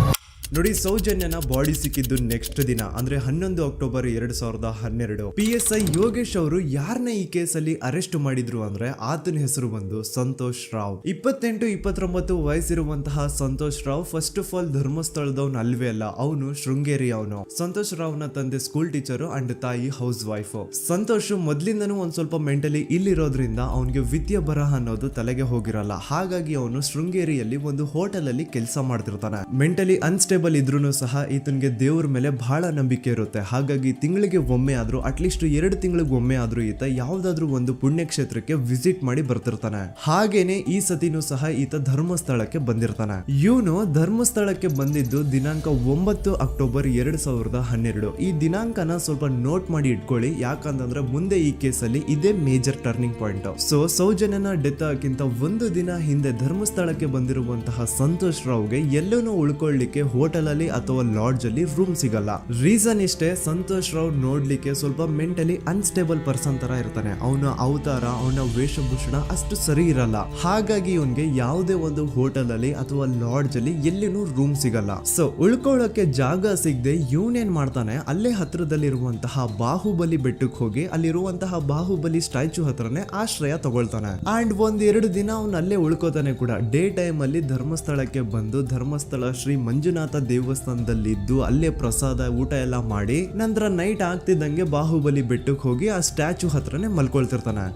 Speaker 1: ನೋಡಿ, ಸೌಜನ್ಯನ ಬಾಡಿ ಸಿಕ್ಕಿದ್ದು ನೆಕ್ಸ್ಟ್ ದಿನ ಅಂದ್ರೆ 11 ಅಕ್ಟೋಬರ್ 2012. PSI ಯೋಗೇಶ್ ಅವರು ಯಾರನ್ನ ಈ ಕೇಸಲ್ಲಿ ಅರೆಸ್ಟ್ ಮಾಡಿದ್ರು ಅಂದ್ರೆ ಆತನ ಹೆಸರು ಬಂದು ಸಂತೋಷ್ ರಾವ್. 28-29 ವಯಸ್ಸಿರುವಂತಹ Santosh Rao first of all ಧರ್ಮಸ್ಥಳದವನು ಅಲ್ವೇ ಅಲ್ಲ, ಅವನು ಶೃಂಗೇರಿ ಅವನು. ಸಂತೋಷ್ ರಾವ್ ನ ತಂದೆ ಸ್ಕೂಲ್ ಟೀಚರ್ ಅಂಡ್ ತಾಯಿ ಹೌಸ್ ವೈಫ್. ಸಂತೋಷ್ ಮೊದ್ಲಿಂದನೂ ಒಂದ್ ಸ್ವಲ್ಪ ಮೆಂಟಲಿ ಇಲ್ಲಿರೋದ್ರಿಂದ ಅವನಿಗೆ ವಿದ್ಯೆ ಬರಹ ಅನ್ನೋದು ತಲೆಗೆ ಹೋಗಿರಲ್ಲ. ಹಾಗಾಗಿ ಅವನು ಶೃಂಗೇರಿಯಲ್ಲಿ ಒಂದು ಹೋಟೆಲ್ ಅಲ್ಲಿ ಕೆಲಸ ಮಾಡ್ತಿರ್ತಾನೆ. ಮೆಂಟಲಿ ಅನ್ಸ್ಟೇಬಲ್ ಇದ್ರೂ ಸಹ ಈತನಿಗೆ ದೇವ್ರ ಮೇಲೆ ಬಹಳ ನಂಬಿಕೆ ಇರುತ್ತೆ. ಹಾಗಾಗಿ ತಿಂಗಳಿಗೆ ಒಮ್ಮೆ ಆದ್ರೂ, ಅಟ್ಲೀಸ್ಟ್ 2 ತಿಂಗಳಿಗೆ ಒಮ್ಮೆ ಆದ್ರೂ ಈತ ಯಾವ್ದಾದ್ರು ಒಂದು ಪುಣ್ಯಕ್ಷೇತ್ರಕ್ಕೆ ವಿಸಿಟ್ ಮಾಡಿ ಬರ್ತಿರ್ತಾನೆ. ಹಾಗೇನೆ ಈ ಸತಿನೂ ಸಹ ಈತ ಧರ್ಮಸ್ಥಳಕ್ಕೆ ಬಂದಿರ್ತಾನೆ. ಇವನು ಧರ್ಮಸ್ಥಳಕ್ಕೆ ಬಂದಿದ್ದು ದಿನಾಂಕ 9 ಅಕ್ಟೋಬರ್ 2012. ಈ ದಿನಾಂಕನ ಸ್ವಲ್ಪ ನೋಟ್ ಮಾಡಿ ಇಟ್ಕೊಳ್ಳಿ, ಯಾಕಂತಂದ್ರೆ ಮುಂದೆ ಈ ಕೇಸಲ್ಲಿ ಇದೇ ಮೇಜರ್ ಟರ್ನಿಂಗ್ ಪಾಯಿಂಟ್. ಸೊ ಸೌಜನ್ಯನ ಡೆತ್ ಆಗಿಂತ ಒಂದು ದಿನ ಹಿಂದೆ ಧರ್ಮಸ್ಥಳಕ್ಕೆ ಬಂದಿರುವಂತಹ ಸಂತೋಷ್ ರಾವ್ಗೆ ಎಲ್ಲೂ ಉಳ್ಕೊಳ್ಳಿಕ್ಕೆ ಹೋಟೆಲ್ ಅಲ್ಲಿ ಅಥವಾ ಲಾಡ್ಜ್ ಅಲ್ಲಿ ರೂಮ್ ಸಿಗಲ್ಲ. ರೀಸನ್ ಇಷ್ಟೇ, ಸಂತೋಷ್ ರಾವ್ ನೋಡ್ಲಿಕ್ಕೆ ಸ್ವಲ್ಪ ಮೆಂಟಲಿ ಅನ್ಸ್ಟೇಬಲ್ ಪರ್ಸನ್ ತರ ಇರ್ತಾನೆ. ಅವನ ಅವತಾರ, ಅವನ ವೇಷಭೂಷಣ ಅಷ್ಟು ಸರಿ ಇರಲ್ಲ. ಹಾಗಾಗಿ ಇವನ್ಗೆ ಯಾವುದೇ ಒಂದು ಹೋಟೆಲ್ ಅಲ್ಲಿ ಅಥವಾ ಲಾಡ್ಜ್ ಅಲ್ಲಿ ಎಲ್ಲಿನೂ ರೂಮ್ ಸಿಗಲ್ಲ. ಸೊ ಉಳ್ಕೊಳ್ಳೋಕೆ ಜಾಗ ಸಿಗದೆ ಇವನೇನ್ ಮಾಡ್ತಾನೆ, ಅಲ್ಲೇ ಹತ್ರದಲ್ಲಿರುವಂತಹ ಬಾಹುಬಲಿ ಬೆಟ್ಟಕ್ಕೆ ಹೋಗಿ ಅಲ್ಲಿರುವಂತಹ ಬಾಹುಬಲಿ ಸ್ಟ್ಯಾಚು ಹತ್ರನೇ ಆಶ್ರಯ ತಗೊಳ್ತಾನೆ. ಅಂಡ್ 1-2 ದಿನ ಅವನು ಅಲ್ಲೇ ಉಳ್ಕೋತಾನೆ ಕೂಡ. ಡೇ ಟೈಮ್ ಅಲ್ಲಿ ಧರ್ಮಸ್ಥಳಕ್ಕೆ ಬಂದು ಧರ್ಮಸ್ಥಳ ಶ್ರೀ ಮಂಜುನಾಥ ದೇವಸ್ಥಾನದಲ್ಲಿದ್ದು ಅಲ್ಲೇ ಪ್ರಸಾದ ಊಟ ಎಲ್ಲ ಮಾಡಿ ನಂತರ ನೈಟ್ ಆಗ್ತಿದ್ದಂಗೆ ಬಾಹುಬಲಿ ಬೆಟ್ಟಕ್ಕೆ ಹೋಗಿ ಆ ಸ್ಟ್ಯಾಚು ಹತ್ರನೇ ಮಲ್ಕೊಳ್ತಿರ್ತಾನೆ.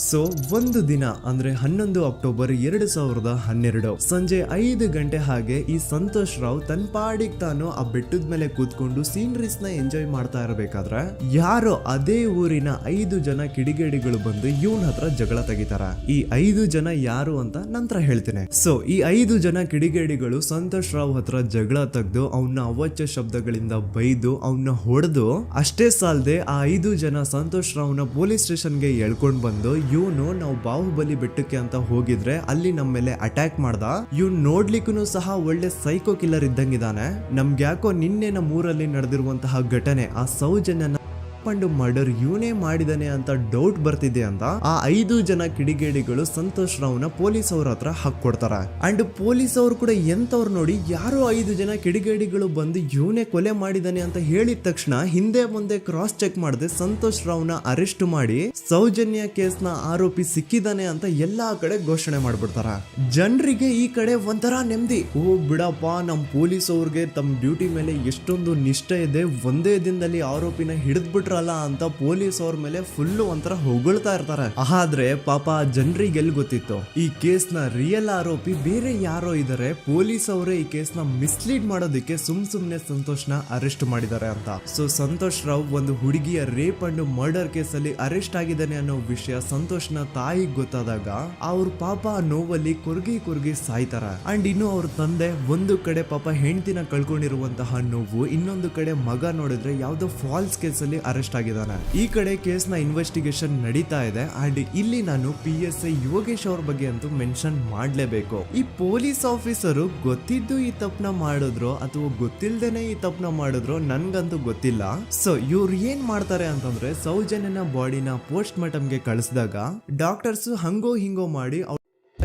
Speaker 1: ಸೊ ಒಂದು ದಿನ ಅಂದ್ರೆ 11 ಅಕ್ಟೋಬರ್ 2012 ಸಂಜೆ 5 ಗಂಟೆ ಹಾಗೆ ಈ ಸಂತೋಷ್ ರಾವ್ ತನ್ನ ಪಾಡಿಗೆ ತಾನು ಆ ಬೆಟ್ಟದ ಮೇಲೆ ಕೂತ್ಕೊಂಡು ಸೀನರೀಸ್ ನ ಎಂಜಾಯ್ ಮಾಡ್ತಾ ಇರಬೇಕಾದ್ರೆ ಯಾರೋ ಅದೇ ಊರಿನ 5 ಜನ ಕಿಡಿಗೇಡಿಗಳು ಬಂದು ಇವನ್ ಹತ್ರ ಜಗಳ ತೆಗಿತಾರ. ಈ 5 ಜನ ಯಾರು ಅಂತ ನಂತರ ಹೇಳ್ತೀನಿ. ಸೊ ಈ 5 ಜನ ಕಿಡಿಗೇಡಿಗಳು ಸಂತೋಷ್ ರಾವ್ ಹತ್ರ ಜಗಳ ತೆಗೆದು ಅವನ್ನ ಅವಾಚ್ಯ ಶಬ್ದಗಳಿಂದ ಬೈದು ಅವನ್ನ ಹೊಡೆದು, ಅಷ್ಟೇ ಸಾಲದೆ ಆ 5 ಜನ ಸಂತೋಷ್ ರಾವ್ನ ಪೊಲೀಸ್ ಸ್ಟೇಷನ್ಗೆ ಎಳ್ಕೊಂಡ್ ಬಂದು ಇವನು ನಾವು ಬಾಹುಬಲಿ ಬೆಟ್ಟಕ್ಕೆ ಅಂತ ಹೋಗಿದ್ರೆ ಅಲ್ಲಿ ನಮ್ಮ ಮೇಲೆ ಅಟ್ಯಾಕ್ ಮಾಡ್ದ, ಇವ್ನು ನೋಡ್ಲಿಕ್ಕೂ ಸಹ ಒಳ್ಳೆ ಸೈಕೋ ಕಿಲ್ಲರ್ ಇದ್ದಂಗಿದಾನೆ, ನಮ್ಗೆ ಯಾಕೋ ನಿನ್ನೆ ನಮ್ಮ ಊರಲ್ಲಿ ನಡೆದಿರುವಂತಹ ಘಟನೆ ಆ ಸೌಜನ್ಯನ ಪಂಡು ಮರ್ಡರ್ ಇವನೇ ಮಾಡಿದಾನೆ ಅಂತ ಡೌಟ್ ಬರ್ತಿದೆ ಅಂತ ಆ 5 ಜನ ಕಿಡಿಗೇಡಿಗಳು ಸಂತೋಷ್ ರಾವ್ನ ಪೊಲೀಸ್ ಅವ್ರ ಹತ್ರ ಹಾಕೊಡ್ತಾರ. ಅಂಡ್ ಪೊಲೀಸ್ ಅವರು ಕೂಡ ಎಂತವ್ರು ನೋಡಿ, ಯಾರೋ 5 ಜನ ಕಿಡಿಗೇಡಿಗಳು ಬಂದು ಇವನೇ ಕೊಲೆ ಮಾಡಿದಾನೆ ಅಂತ ಹೇಳಿದ ತಕ್ಷಣ ಹಿಂದೆ ಮುಂದೆ ಕ್ರಾಸ್ ಚೆಕ್ ಮಾಡದೆ ಸಂತೋಷ್ ರಾವ್ನ ಅರೆಸ್ಟ್ ಮಾಡಿ ಸೌಜನ್ಯ ಕೇಸ್ನ ಆರೋಪಿ ಸಿಕ್ಕಿದಾನೆ ಅಂತ ಎಲ್ಲಾ ಕಡೆ ಘೋಷಣೆ ಮಾಡ್ಬಿಡ್ತಾರ. ಜನರಿಗೆ ಈ ಕಡೆ ಒಂಥರ ನೆಮ್ಮದಿ, ಓ ಬಿಡಪ್ಪ ನಮ್ ಪೊಲೀಸ್ ಅವ್ರಿಗೆ ತಮ್ಮ ಡ್ಯೂಟಿ ಮೇಲೆ ಎಷ್ಟೊಂದು ನಿಷ್ಠೆ ಇದೆ, ಒಂದೇ ದಿನದಲ್ಲಿ ಆರೋಪಿನ ಹಿಡಿದ್ಬಿಟ್ರಲ್ಲ ಅಂತ ಪೊಲೀಸ್ ಅವ್ರ ಮೇಲೆ ಫುಲ್ ಒಂಥರ ಹೊಗಳ್ತಾ ಇರ್ತಾರೆ. ಆದ್ರೆ ಪಾಪ ಜನರಿಗೆ ಎಲ್ಲಿ ಗೊತ್ತಿತ್ತು ಈ ಕೇಸ್ ನ ರಿಯಲ್ ಆರೋಪಿ ಬೇರೆ ಯಾರೋ ಇದಾರೆ, ಪೊಲೀಸ್ ಅವರೇ ಈ ಕೇಸ್ ನ ಮಿಸ್ಲೀಡ್ ಮಾಡೋದಕ್ಕೆ ಸುಮ್ನೆ ಸಂತೋಷ್ ನ ಅರೆಸ್ಟ್ ಮಾಡಿದ್ದಾರೆ ಅಂತ. ಸೊ ಸಂತೋಷ್ ರಾವ್ ಒಂದು ಹುಡುಗಿಯ ರೇಪ್ ಅಂಡ್ ಮರ್ಡರ್ ಕೇಸ್ ಅಲ್ಲಿ ಅರೆಸ್ಟ್ ಆಗಿದ್ದಾನೆ ಅನ್ನೋ ವಿಷಯ ಸಂತೋಷ್ ನ ತಾಯಿಗೆ ಗೊತ್ತಾದಾಗ ಅವ್ರ ಪಾಪ ನೋವಲ್ಲಿ ಕುರ್ಗಿ ಸಾಯ್ತಾರ. ಅಂಡ್ ಇನ್ನು ಅವ್ರ ತಂದೆ ಒಂದು ಕಡೆ ಪಾಪ ಹೆಂಡತಿನ ಕಳ್ಕೊಂಡಿರುವಂತಹ ನೋವು, ಇನ್ನೊಂದು ಕಡೆ ಮಗ ನೋಡಿದ್ರೆ ಯಾವ್ದೋ ಫಾಲ್ಸ್ ಕೇಸ್ ಅಲ್ಲಿ ಅರೆಸ್ಟ್ ಆಗಿದ್ದಾನೆ. ಈ ಕಡೆ ಕೇಸ್ ನ ಇನ್ವೆಸ್ಟಿಗೇಷನ್ ನಡೀತಾ ಇದೆ. ಅಂಡ್ ಇಲ್ಲಿ ನಾನು PSI ಯೋಗೇಶ್ ಅವ್ರ ಬಗ್ಗೆ ಅಂತೂ ಮೆನ್ಷನ್ ಮಾಡ್ಲೇಬೇಕು. ಈ ಪೊಲೀಸ್ ಆಫೀಸರು ಗೊತ್ತಿದ್ದು ಈ ತಪ್ಪನ ಮಾಡಿದ್ರು ಅಥವಾ ಗೊತ್ತಿಲ್ದೇನೆ ಈ ತಪ್ಪನ ಮಾಡಿದ್ರು ನನ್ಗಂತೂ ಗೊತ್ತಿಲ್ಲ. ಸೊ ಇವ್ರು ಏನ್ ಮಾಡ್ತಾರೆ ಅಂತಂದ್ರೆ, ಸೌಜನ್ಯನ ಬಾಡಿನ ಪೋಸ್ಟ್ ಮಾರ್ಟಮ್ ಗೆ ಕಳಿಸಿದಾಗ ಡಾಕ್ಟರ್ಸ್ ಹಂಗೋ ಹಿಂಗೋ ಮಾಡಿ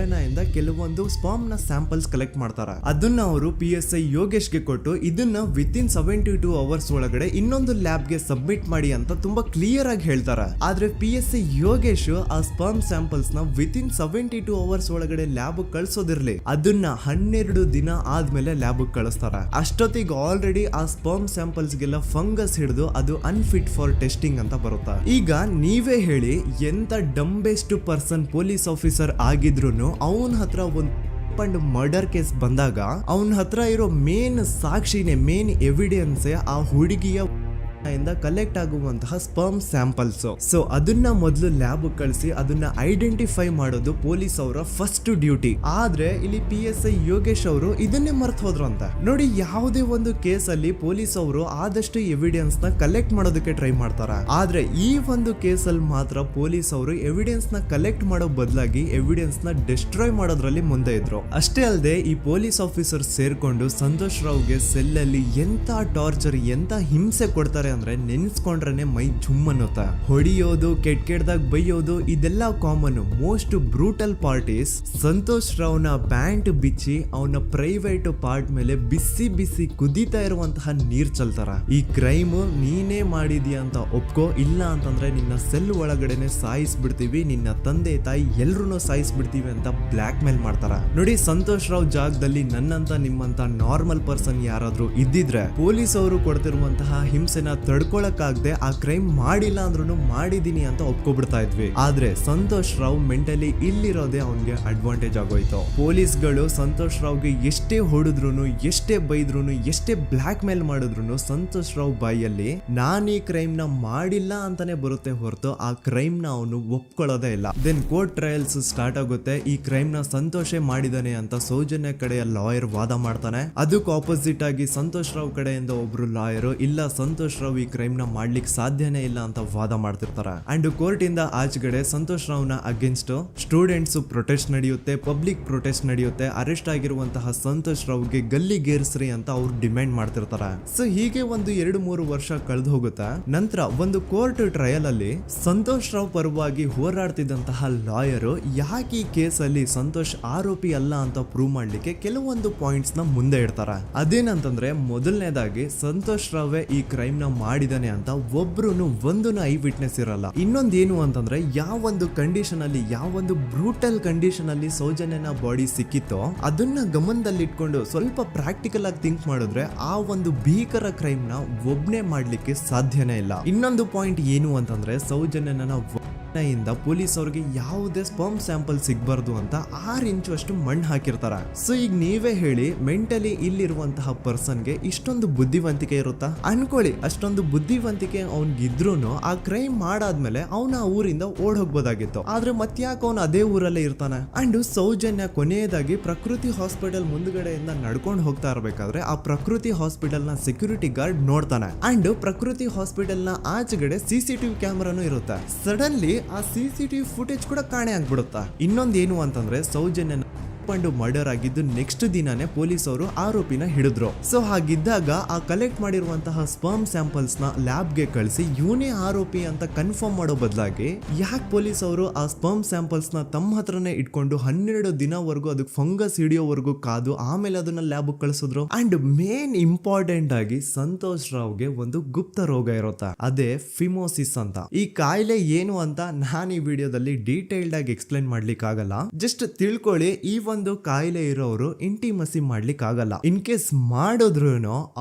Speaker 1: ಇಂದ ಕೆಲವೊಂದು ಸ್ಪರ್ಮ್ ನ ಸ್ಯಾಂಪಲ್ಸ್ ಕಲೆಕ್ಟ್ ಮಾಡ್ತಾರೆ. ಅದನ್ನ ಅವರು PSI ಯೋಗೇಶ್ಗೆ ಕೊಟ್ಟು ಇದನ್ನ ವಿತಿನ್ 72 ಅವರ್ಸ್ ಒಳಗಡೆ ಇನ್ನೊಂದು ಲ್ಯಾಬ್ ಗೆ ಸಬ್ಮಿಟ್ ಮಾಡಿ ಅಂತ ತುಂಬಾ ಕ್ಲಿಯರ್ ಆಗಿ ಹೇಳ್ತಾರೆ. ಆದ್ರೆ PSI ಯೋಗೇಶ್ ಆ ಸ್ಪರ್ಮ್ ಸ್ಯಾಂಪಲ್ಸ್ ನ ವಿತಿನ್ 72 ಅವರ್ಸ್ ಒಳಗಡೆ ಲ್ಯಾಬ್ ಕಳ್ಸೋದಿರ್ಲಿ, ಅದನ್ನ 12 ದಿನ ಆದ್ಮೇಲೆ ಲ್ಯಾಬ್ ಕಳಿಸ್ತಾರೆ. ಅಷ್ಟೊತ್ತಿಗೆ ಆಲ್ರೆಡಿ ಆ ಸ್ಪರ್ಮ್ ಸ್ಯಾಂಪಲ್ಸ್ ಗೆಲ್ಲ ಫಂಗಸ್ ಹಿಡಿದು ಅದು ಅನ್ಫಿಟ್ ಫಾರ್ ಟೆಸ್ಟಿಂಗ್ ಅಂತ ಬರುತ್ತೆ. ಈಗ ನೀವೇ ಹೇಳಿ, ಎಂತ ಡಂಬೆಸ್ಟ್ ಪರ್ಸನ್ ಪೊಲೀಸ್ ಆಫೀಸರ್ ಆಗಿದ್ರು ಅವನ ಹತ್ರ ಒಂದು ಮರ್ಡರ್ ಕೇಸ್ ಬಂದಾಗ ಅವನ ಹತ್ರ ಇರೋ ಮೇನ್ ಸಾಕ್ಷಿನೇ, ಮೇನ್ ಎವಿಡೆನ್ಸ್ ಆ ಹುಡುಗಿಯ ಇಂದ ಕಲೆಕ್ಟ್ ಆಗುವಂತಹ ಸ್ಪರ್ಮ್ ಸ್ಯಾಂಪಲ್ಸ್. ಸೊ ಅದನ್ನ ಮೊದಲು ಲ್ಯಾಬ್ ಕಳಿಸಿ ಅದನ್ನ ಐಡೆಂಟಿಫೈ ಮಾಡೋದು ಪೊಲೀಸ್ ಅವರ ಫಸ್ಟ್ ಡ್ಯೂಟಿ. ಆದ್ರೆ ಇಲ್ಲಿ PSI ಯೋಗೇಶ್ ಅವರು ಇದನ್ನೇ ಮರ್ತು ಹೋದ್ರು ಅಂತ ನೋಡಿ. ಯಾವುದೇ ಒಂದು ಕೇಸ್ ಅಲ್ಲಿ ಪೊಲೀಸ್ ಅವರು ಆದಷ್ಟು ಎವಿಡೆನ್ಸ್ ನ ಕಲೆಕ್ಟ್ ಮಾಡೋದಕ್ಕೆ ಟ್ರೈ ಮಾಡ್ತಾರೆ. ಆದ್ರೆ ಈ ಒಂದು ಕೇಸ್ ಅಲ್ಲಿ ಮಾತ್ರ ಪೊಲೀಸ್ ಅವರು ಎವಿಡೆನ್ಸ್ ನ ಕಲೆಕ್ಟ್ ಮಾಡೋ ಬದಲಾಗಿ ಎವಿಡೆನ್ಸ್ ನ ಡಿಸ್ಟ್ರಾಯ್ ಮಾಡೋದ್ರಲ್ಲಿ ಮುಂದೆ ಇದ್ರು. ಅಷ್ಟೇ ಅಲ್ಲದೆ ಈ ಪೊಲೀಸ್ ಆಫೀಸರ್ ಸೇರ್ಕೊಂಡು ಸಂತೋಷ್ ರಾವ್ಗೆ ಸೆಲ್ ಅಲ್ಲಿ ಎಂತ ಟಾರ್ಚರ್, ಎಂತ ಹಿಂಸೆ ಕೊಡ್ತಾರೆ ಅಂದ್ರೆ ನೆನ್ಸ್ಕೊಂಡ್ರೆ ಮೈ ಜುಮ್ ಅನ್ನುತ್ತ. ಹೊಡಿಯೋದು, ಕೆಟ್ಟದಾಗ ಬೈಯೋದು, ಇದೆಲ್ಲ common. Most brutal parties Santosh ರಾವ್ನ ಪ್ಯಾಂಟ್ ಬಿಚ್ಚಿ ಅವನ ಪ್ರೈವೇಟ್ ಪಾರ್ಟ್ ಮೇಲೆ ಬಿಸಿ ಬಿಸಿ ಕುದೀತಾ ಇರುವಂತಹ ನೀರ್ ಚಲ್ತಾರ. ಈ ಕ್ರೈಮ್ ನೀನೇ ಮಾಡಿದ್ಯಾ ಅಂತ ಒಪ್ಕೋ, ಇಲ್ಲ ಅಂತಂದ್ರೆ ನಿನ್ನ ಸೆಲ್ ಒಳಗಡೆನೆ ಸಾಯಿಸ್ಬಿಡ್ತೀವಿ, ನಿನ್ನ ತಂದೆ ತಾಯಿ ಎಲ್ರು ಸಾಯಿಸ್ಬಿಡ್ತೀವಿ ಅಂತ ಬ್ಲಾಕ್ ಮೇಲ್ ಮಾಡ್ತಾರ. ನೋಡಿ, ಸಂತೋಷ್ ರಾವ್ ಜಾಗದಲ್ಲಿ ನನ್ನಂತ ನಿಮ್ಮಂತ ನಾರ್ಮಲ್ ಪರ್ಸನ್ ಯಾರಾದ್ರೂ ಇದ್ದಿದ್ರೆ ಪೊಲೀಸ್ ಅವರು ಕೊಡ್ತಿರುವಂತಹ ಹಿಂಸೆನ ತಡ್ಕೊಳಕ್ಕಾಗದೆ ಆ ಕ್ರೈಮ್ ಮಾಡಿಲ್ಲ ಅಂದ್ರೂ ಮಾಡಿದೀನಿ ಅಂತ ಒಪ್ಕೊಬಿಡ್ತಾ ಇದ್ವಿ. ಆದ್ರೆ ಸಂತೋಷ್ ರಾವ್ ಮೆಂಟಲಿ ಇಲ್ಲಿರೋದೇ ಅವನ್ಗೆ ಅಡ್ವಾಂಟೇಜ್ ಆಗೋಯ್ತು. ಪೊಲೀಸ್ಗಳು ಸಂತೋಷ್ ರಾವ್ಗೆ ಎಷ್ಟೇ ಹೊಡೆದ್ರು, ಎಷ್ಟೇ ಬೈದ್ರು, ಎಷ್ಟೇ ಬ್ಲಾಕ್ ಮೇಲ್ ಮಾಡಿದ್ರು ಸಂತೋಷ್ ರಾವ್ ಬಾಯಲ್ಲಿ ನಾನ್ ಈ ಕ್ರೈಮ್ ನ ಮಾಡಿಲ್ಲ ಅಂತಾನೆ ಬರುತ್ತೆ ಹೊರತು ಆ ಕ್ರೈಮ್ ನ ಅವನು ಒಪ್ಕೊಳ್ಳೋದೇ ಇಲ್ಲ. ದೆನ್ ಕೋರ್ಟ್ ಟ್ರಯಲ್ಸ್ ಸ್ಟಾರ್ಟ್ ಆಗುತ್ತೆ. ಈ ಕ್ರೈಮ್ ನ ಸಂತೋಷೇ ಮಾಡಿದಾನೆ ಅಂತ ಸೌಜನ್ಯ ಕಡೆಯ ಲಾಯರ್ ವಾದ ಮಾಡ್ತಾನೆ. ಅದಕ್ಕೆ ಆಪೋಸಿಟ್ ಆಗಿ ಸಂತೋಷ್ ರಾವ್ ಕಡೆಯಿಂದ ಒಬ್ರು ಲಾಯರ್ ಇಲ್ಲ, ಸಂತೋಷ್ ರಾವ್ ಈ ಕ್ರೈಮ್ ನ ಮಾಡ್ಲಿಕ್ಕೆ ಸಾಧ್ಯನೇ ಇಲ್ಲ ಅಂತ ವಾದ ಮಾಡ್ತಿರ್ತಾರೆ. ಅಂಡ್ ಕೋರ್ಟ್ ಇಂದ ಆಚೆಗಡೆ ಸಂತೋಷ್ ರಾವ್ ನ ಅಗೇನ್ಸ್ಟ್ ಸ್ಟೂಡೆಂಟ್ಸ್ ಪ್ರೊಟೆಸ್ಟ್ ನಡೆಯುತ್ತೆ, ಪಬ್ಲಿಕ್ ಪ್ರೊಟೆಸ್ಟ್ ನಡೆಯುತ್ತೆ. ಅರೆಸ್ಟ್ ಆಗಿರುವಂತಹ ಸಂತೋಷ್ ರಾವ್ಗೆ ಗಲ್ಲಿಗೇರಿಸ್ರಿ ಅಂತ ಅವ್ರು ಡಿಮ್ಯಾಂಡ್ ಮಾಡ್ತಿರ್ತಾರೆ. ಸೊ ಹೀಗೆ ಒಂದು 2-3 ವರ್ಷ ಕಳೆದು ಹೋಗುತ್ತೆ. ನಂತರ ಒಂದು ಕೋರ್ಟ್ ಟ್ರಯಲ್ ಅಲ್ಲಿ ಸಂತೋಷ್ ರಾವ್ ಪರವಾಗಿ ಹೋರಾಡ್ತಿದ್ದಂತಹ ಲಾಯರ್ ಯಾಕೆ ಈ ಕೇಸ್ ಅಲ್ಲಿ ಸಂತೋಷ್ ಆರೋಪಿ ಅಲ್ಲ ಅಂತ ಪ್ರೂವ್ ಮಾಡ್ಲಿಕ್ಕೆ ಕೆಲವೊಂದು ಪಾಯಿಂಟ್ಸ್ ನ ಮುಂದೆ ಇಡ್ತಾರೆ. ಅದೇನಂತಂದ್ರೆ, ಮೊದಲನೇದಾಗಿ ಸಂತೋಷ್ ರಾವ್ ಈ ಕ್ರೈಮ್ ನ ಮಾಡಿದಾನೆ ಅಂತ ಒಬ್ರು ಒಂದು ಐ ವಿಟ್ನೆಸ್ ಇರಲ್ಲ. ಇನ್ನೊಂದೇನು ಅಂತಂದ್ರೆ, ಯಾವೊಂದು ಕಂಡೀಷನ್ ಅಲ್ಲಿ, ಯಾವೊಂದು ಬ್ರೂಟಲ್ ಕಂಡೀಷನ್ ಅಲ್ಲಿ ಸೌಜನ್ಯನ ಬಾಡಿ ಸಿಕ್ಕಿತ್ತೋ ಅದನ್ನ ಗಮನದಲ್ಲಿಟ್ಕೊಂಡು ಸ್ವಲ್ಪ ಪ್ರಾಕ್ಟಿಕಲ್ ಆಗಿ ಥಿಂಕ್ ಮಾಡಿದ್ರೆ ಆ ಒಂದು ಭೀಕರ ಕ್ರೈಮ್ ನ ಒಬ್ನೇ ಮಾಡ್ಲಿಕ್ಕೆ ಸಾಧ್ಯನೇ ಇಲ್ಲ. ಇನ್ನೊಂದು ಪಾಯಿಂಟ್ ಏನು ಅಂತಂದ್ರೆ, ಸೌಜನ್ಯನ ಇಂದ ಪೊಲೀಸ್ ಅವ್ರಿಗೆ ಯಾವುದೇ ಸ್ಪರ್ಮ್ ಸ್ಯಾಂಪಲ್ ಸಿಗ್ಬಾರ್ದು ಅಂತ 6 ಇಂಚು ಅಷ್ಟು ಮಣ್ಣು ಹಾಕಿರ್ತಾರ. ಸೊ ಈಗ ನೀವೇ ಹೇಳಿ, ಮೆಂಟಲಿ ಇಲ್ಲಿರುವಂತಹ ಪರ್ಸನ್ಗೆ ಇಷ್ಟೊಂದು ಬುದ್ಧಿವಂತಿಕೆ ಇರುತ್ತಾ ಅನ್ಕೊಳ್ಳಿ. ಅಷ್ಟೊಂದು ಬುದ್ಧಿವಂತಿಕೆ ಅವ್ನಿಗಿದ್ರೂ ಆ ಕ್ರೈಮ್ ಮಾಡಾದ್ಮೇಲೆ ಅವನ ಊರಿಂದ ಓಡ್ ಹೋಗ್ಬೋದಾಗಿತ್ತು. ಆದ್ರೆ ಮತ್ತ್ಯಾಕೆ ಅವನು ಅದೇ ಊರಲ್ಲೇ ಇರ್ತಾನೆ. ಅಂಡ್ ಸೌಜನ್ಯ ಕೊನೆಯದಾಗಿ ಪ್ರಕೃತಿ ಹಾಸ್ಪಿಟಲ್ ಮುಂದ್ಗಡೆಯಿಂದ ನಡ್ಕೊಂಡು ಹೋಗ್ತಾ ಇರ್ಬೇಕಾದ್ರೆ ಆ ಪ್ರಕೃತಿ ಹಾಸ್ಪಿಟಲ್ ನ ಸೆಕ್ಯೂರಿಟಿ ಗಾರ್ಡ್ ನೋಡ್ತಾನೆ. ಅಂಡ್ ಪ್ರಕೃತಿ ಹಾಸ್ಪಿಟಲ್ ನ ಆಚೆಗಡೆ CCTV ಕ್ಯಾಮರಾನು ಇರುತ್ತೆ. ಸಡನ್ಲಿ ಆ CCTV ಫುಟೇಜ್ ಕೂಡ ಕಾಣೆ ಆಗ್ಬಿಡುತ್ತಾ. ಇನ್ನೊಂದೇನು ಅಂತಂದ್ರೆ, ಸೌಜನ್ಯನ ಮರ್ಡರ್ ಆಗಿದ್ದು ನೆಕ್ಸ್ಟ್ ದಿನಾನೇ ಪೊಲೀಸ್ ಅವರು ಆರೋಪಿನ ಹಿಡಿದ್ರು. ಸೊ ಹಾಗಿದ್ದಾಗ ಆ ಕಲೆಕ್ಟ್ ಮಾಡಿರುವಂತಹ ಸ್ಪರ್ಮ್ ಸ್ಯಾಂಪಲ್ಸ್ ನ ಲ್ಯಾಬ್ ಗೆ ಕಳಿಸಿ ಇವನೇ ಆರೋಪಿ ಅಂತ ಕನ್ಫರ್ಮ್ ಮಾಡೋ ಬದಲಾಗಿ ಯಾಕೆ ಪೊಲೀಸ್ ಅವರು ಆ ಸ್ಪರ್ಮ್ ಸ್ಯಾಂಪಲ್ಸ್ ನ ತಮ್ಮ ಹತ್ರನೇ ಇಟ್ಕೊಂಡು 12 ದಿನವರೆಗೂ ಅದಕ್ಕೆ ಫಂಗಸ್ ಹಿಡಿಯೋವರೆಗೂ ಕಾದು ಆಮೇಲೆ ಅದನ್ನ ಲ್ಯಾಬ್ ಕಳಿಸಿದ್ರು. ಅಂಡ್ ಮೇನ್ ಇಂಪಾರ್ಟೆಂಟ್ ಆಗಿ ಸಂತೋಷ್ ರಾವ್ಗೆ ಒಂದು ಗುಪ್ತ ರೋಗ ಇರುತ್ತೆ, ಅದೇ ಫಿಮೋಸಿಸ್ ಅಂತ. ಈ ಕಾಯಿಲೆ ಏನು ಅಂತ ನಾನು ಈ ವಿಡಿಯೋದಲ್ಲಿ ಡೀಟೇಲ್ಡ್ ಆಗಿ ಎಕ್ಸ್ಪ್ಲೈನ್ ಮಾಡ್ಲಿಕ್ಕೆ ಆಗಲ್ಲ. ಜಸ್ಟ್ ತಿಳ್ಕೊಳ್ಳಿ, ಈ ಒಂದು ಕಾಯಿಲೆ ಇರೋರು ಇಂಟಿಮಸಿ ಮಾಡ್ಲಿಕ್ಕೆ ಆಗಲ್ಲ. ಇನ್ ಕೇಸ್ ಮಾಡಿದ್ರು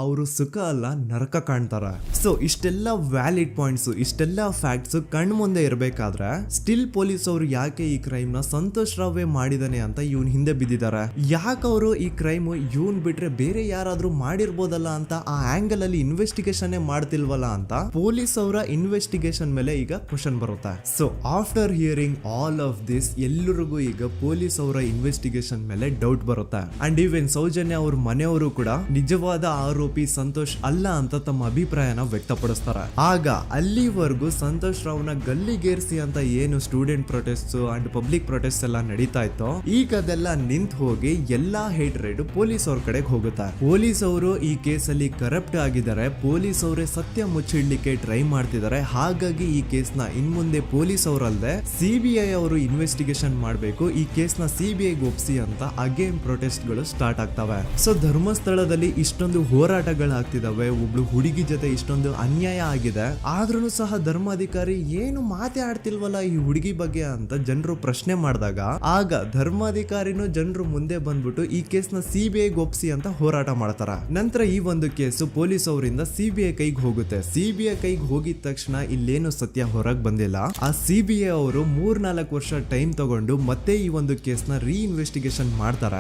Speaker 1: ಅವರು ಸುಖ ಅಲ್ಲ ನರಕ ಕಾಣ್ತಾರ. ಸೊ ಇಷ್ಟೆಲ್ಲ ವ್ಯಾಲಿಡ್ ಪಾಯಿಂಟ್ಸ್, ಇಷ್ಟೆಲ್ಲ ಫ್ಯಾಕ್ಟ್ಸ್ ಕಣ್ ಮುಂದೆ ಇರಬೇಕಾದ್ರೆ ಸ್ಟಿಲ್ ಪೊಲೀಸ್ ಅವರು ಯಾಕೆ ಈ ಕ್ರೈಮ್ ನ ಸಂತೋಷ್ ರಾವೇ ಮಾಡಿದಾನೆ ಅಂತ ಇವನ್ ಹಿಂದೆ ಬಿದ್ದಿದ್ದಾರೆ. ಯಾಕೆ ಅವರು ಈ ಕ್ರೈಮ್ ಇವನ್ ಬಿಟ್ರೆ ಬೇರೆ ಯಾರಾದ್ರೂ ಮಾಡಿರ್ಬೋದಲ್ಲ ಅಂತ ಆ ಆಂಗಲ್ ಅಲ್ಲಿ ಇನ್ವೆಸ್ಟಿಗೇಷನ್ ಮಾಡ್ತಿಲ್ವಲ್ಲ ಅಂತ ಪೊಲೀಸ್ ಅವರ ಇನ್ವೆಸ್ಟಿಗೇಷನ್ ಮೇಲೆ ಈಗ ಕ್ವಶನ್ ಬರುತ್ತೆ. So after hearing all of this, ಎಲ್ಲರಿಗೂ ಈಗ ಪೊಲೀಸ್ ಅವರ ಇನ್ವೆಸ್ಟಿಗೇಷನ್ ಇನ್ವೆಸ್ಟಿಗೇಷನ್ ಮೇಲೆ ಡೌಟ್ ಬರುತ್ತೆ. ಅಂಡ್ ಈವನ್ ಸೌಜನ್ಯ ಅವ್ರ ಮನೆಯವರು ಕೂಡ ನಿಜವಾದ ಆರೋಪಿ ಸಂತೋಷ್ ಅಲ್ಲ ಅಂತ ತಮ್ಮ ಅಭಿಪ್ರಾಯನ ವ್ಯಕ್ತಪಡಿಸ್ತಾರೆ. ಆಗ ಅಲ್ಲಿವರೆಗೂ ಸಂತೋಷ್ ರಾವ್ನ ಗಲ್ಲಿಗೇರಿಸಿ ಅಂತ ಏನು student protest and public protest ಎಲ್ಲ ನಡೀತಾ ಇತ್ತು, ಈಗ ಅದೆಲ್ಲ ನಿಂತು ಹೋಗಿ ಎಲ್ಲಾ ಹೇಟ್ ರೈಡ್ ಪೊಲೀಸ್ ಅವ್ರ ಕಡೆಗೆ ಹೋಗುತ್ತೆ. ಪೊಲೀಸ್ ಅವರು ಈ ಕೇಸಲ್ಲಿ ಕರಪ್ಟ್ ಆಗಿದ್ದಾರೆ, ಪೊಲೀಸ್ ಅವರೇ ಸತ್ಯ ಮುಚ್ಚಿಡ್ಲಿಕ್ಕೆ ಟ್ರೈ ಮಾಡ್ತಿದ್ದಾರೆ. ಹಾಗಾಗಿ ಈ ಕೇಸ್ನ ಇನ್ಮುಂದೆ ಪೊಲೀಸ್ ಅವರಲ್ಲದೆ ಸಿಬಿಐ ಅವರು ಇನ್ವೆಸ್ಟಿಗೇಷನ್ ಮಾಡಬೇಕು, ಈ ಕೇಸ್ನ ಸಿಬಿಐ ಒಪ್ಸಿ ಅಂತ ಅಗೇನ್ ಪ್ರೊಟೆಸ್ಟ್ ಗಳು ಸ್ಟಾರ್ಟ್ ಆಗ್ತವೆ. ಸೊ ಧರ್ಮಸ್ಥಳದಲ್ಲಿ ಇಷ್ಟೊಂದು ಹೋರಾಟಗಳಾಗ್ತಿದಾವೆ, ಒಬ್ಳು ಹುಡುಗಿ ಜೊತೆ ಇಷ್ಟೊಂದು ಅನ್ಯಾಯ ಆಗಿದೆ, ಆದ್ರೂ ಸಹ ಧರ್ಮಾಧಿಕಾರಿ ಏನು ಮಾತೇ ಆಡ್ತಿಲ್ವಲ್ಲ ಈ ಹುಡುಗಿ ಬಗ್ಗೆ ಅಂತ ಜನರು ಪ್ರಶ್ನೆ ಮಾಡಿದಾಗ ಆಗ ಧರ್ಮಾಧಿಕಾರಿನೂ ಜನರು ಮುಂದೆ ಬಂದ್ಬಿಟ್ಟು ಈ ಕೇಸ್ನ ಸಿಬಿಐ ಒಪ್ಸಿ ಅಂತ ಹೋರಾಟ ಮಾಡ್ತಾರ. ನಂತರ ಈ ಒಂದು ಕೇಸು ಪೊಲೀಸ್ ಅವರಿಂದ ಸಿಬಿಐ ಕೈಗೆ ಹೋಗುತ್ತೆ. ಸಿಬಿಐ ಕೈಗೆ ಹೋಗಿದ ತಕ್ಷಣ ಇಲ್ಲೇನು ಸತ್ಯ ಹೊರಗೆ ಬಂದಿಲ್ಲ. ಆ ಸಿಬಿಐ ಅವರು 3-4 ವರ್ಷ ಟೈಮ್ ತಗೊಂಡು ಮತ್ತೆ ಈ ಒಂದು ಕೇಸ್ನ ರೀ ಇನ್ವೆಸ್ಟಿಗೇಷನ್ ಮಾಡ್ತಾರ.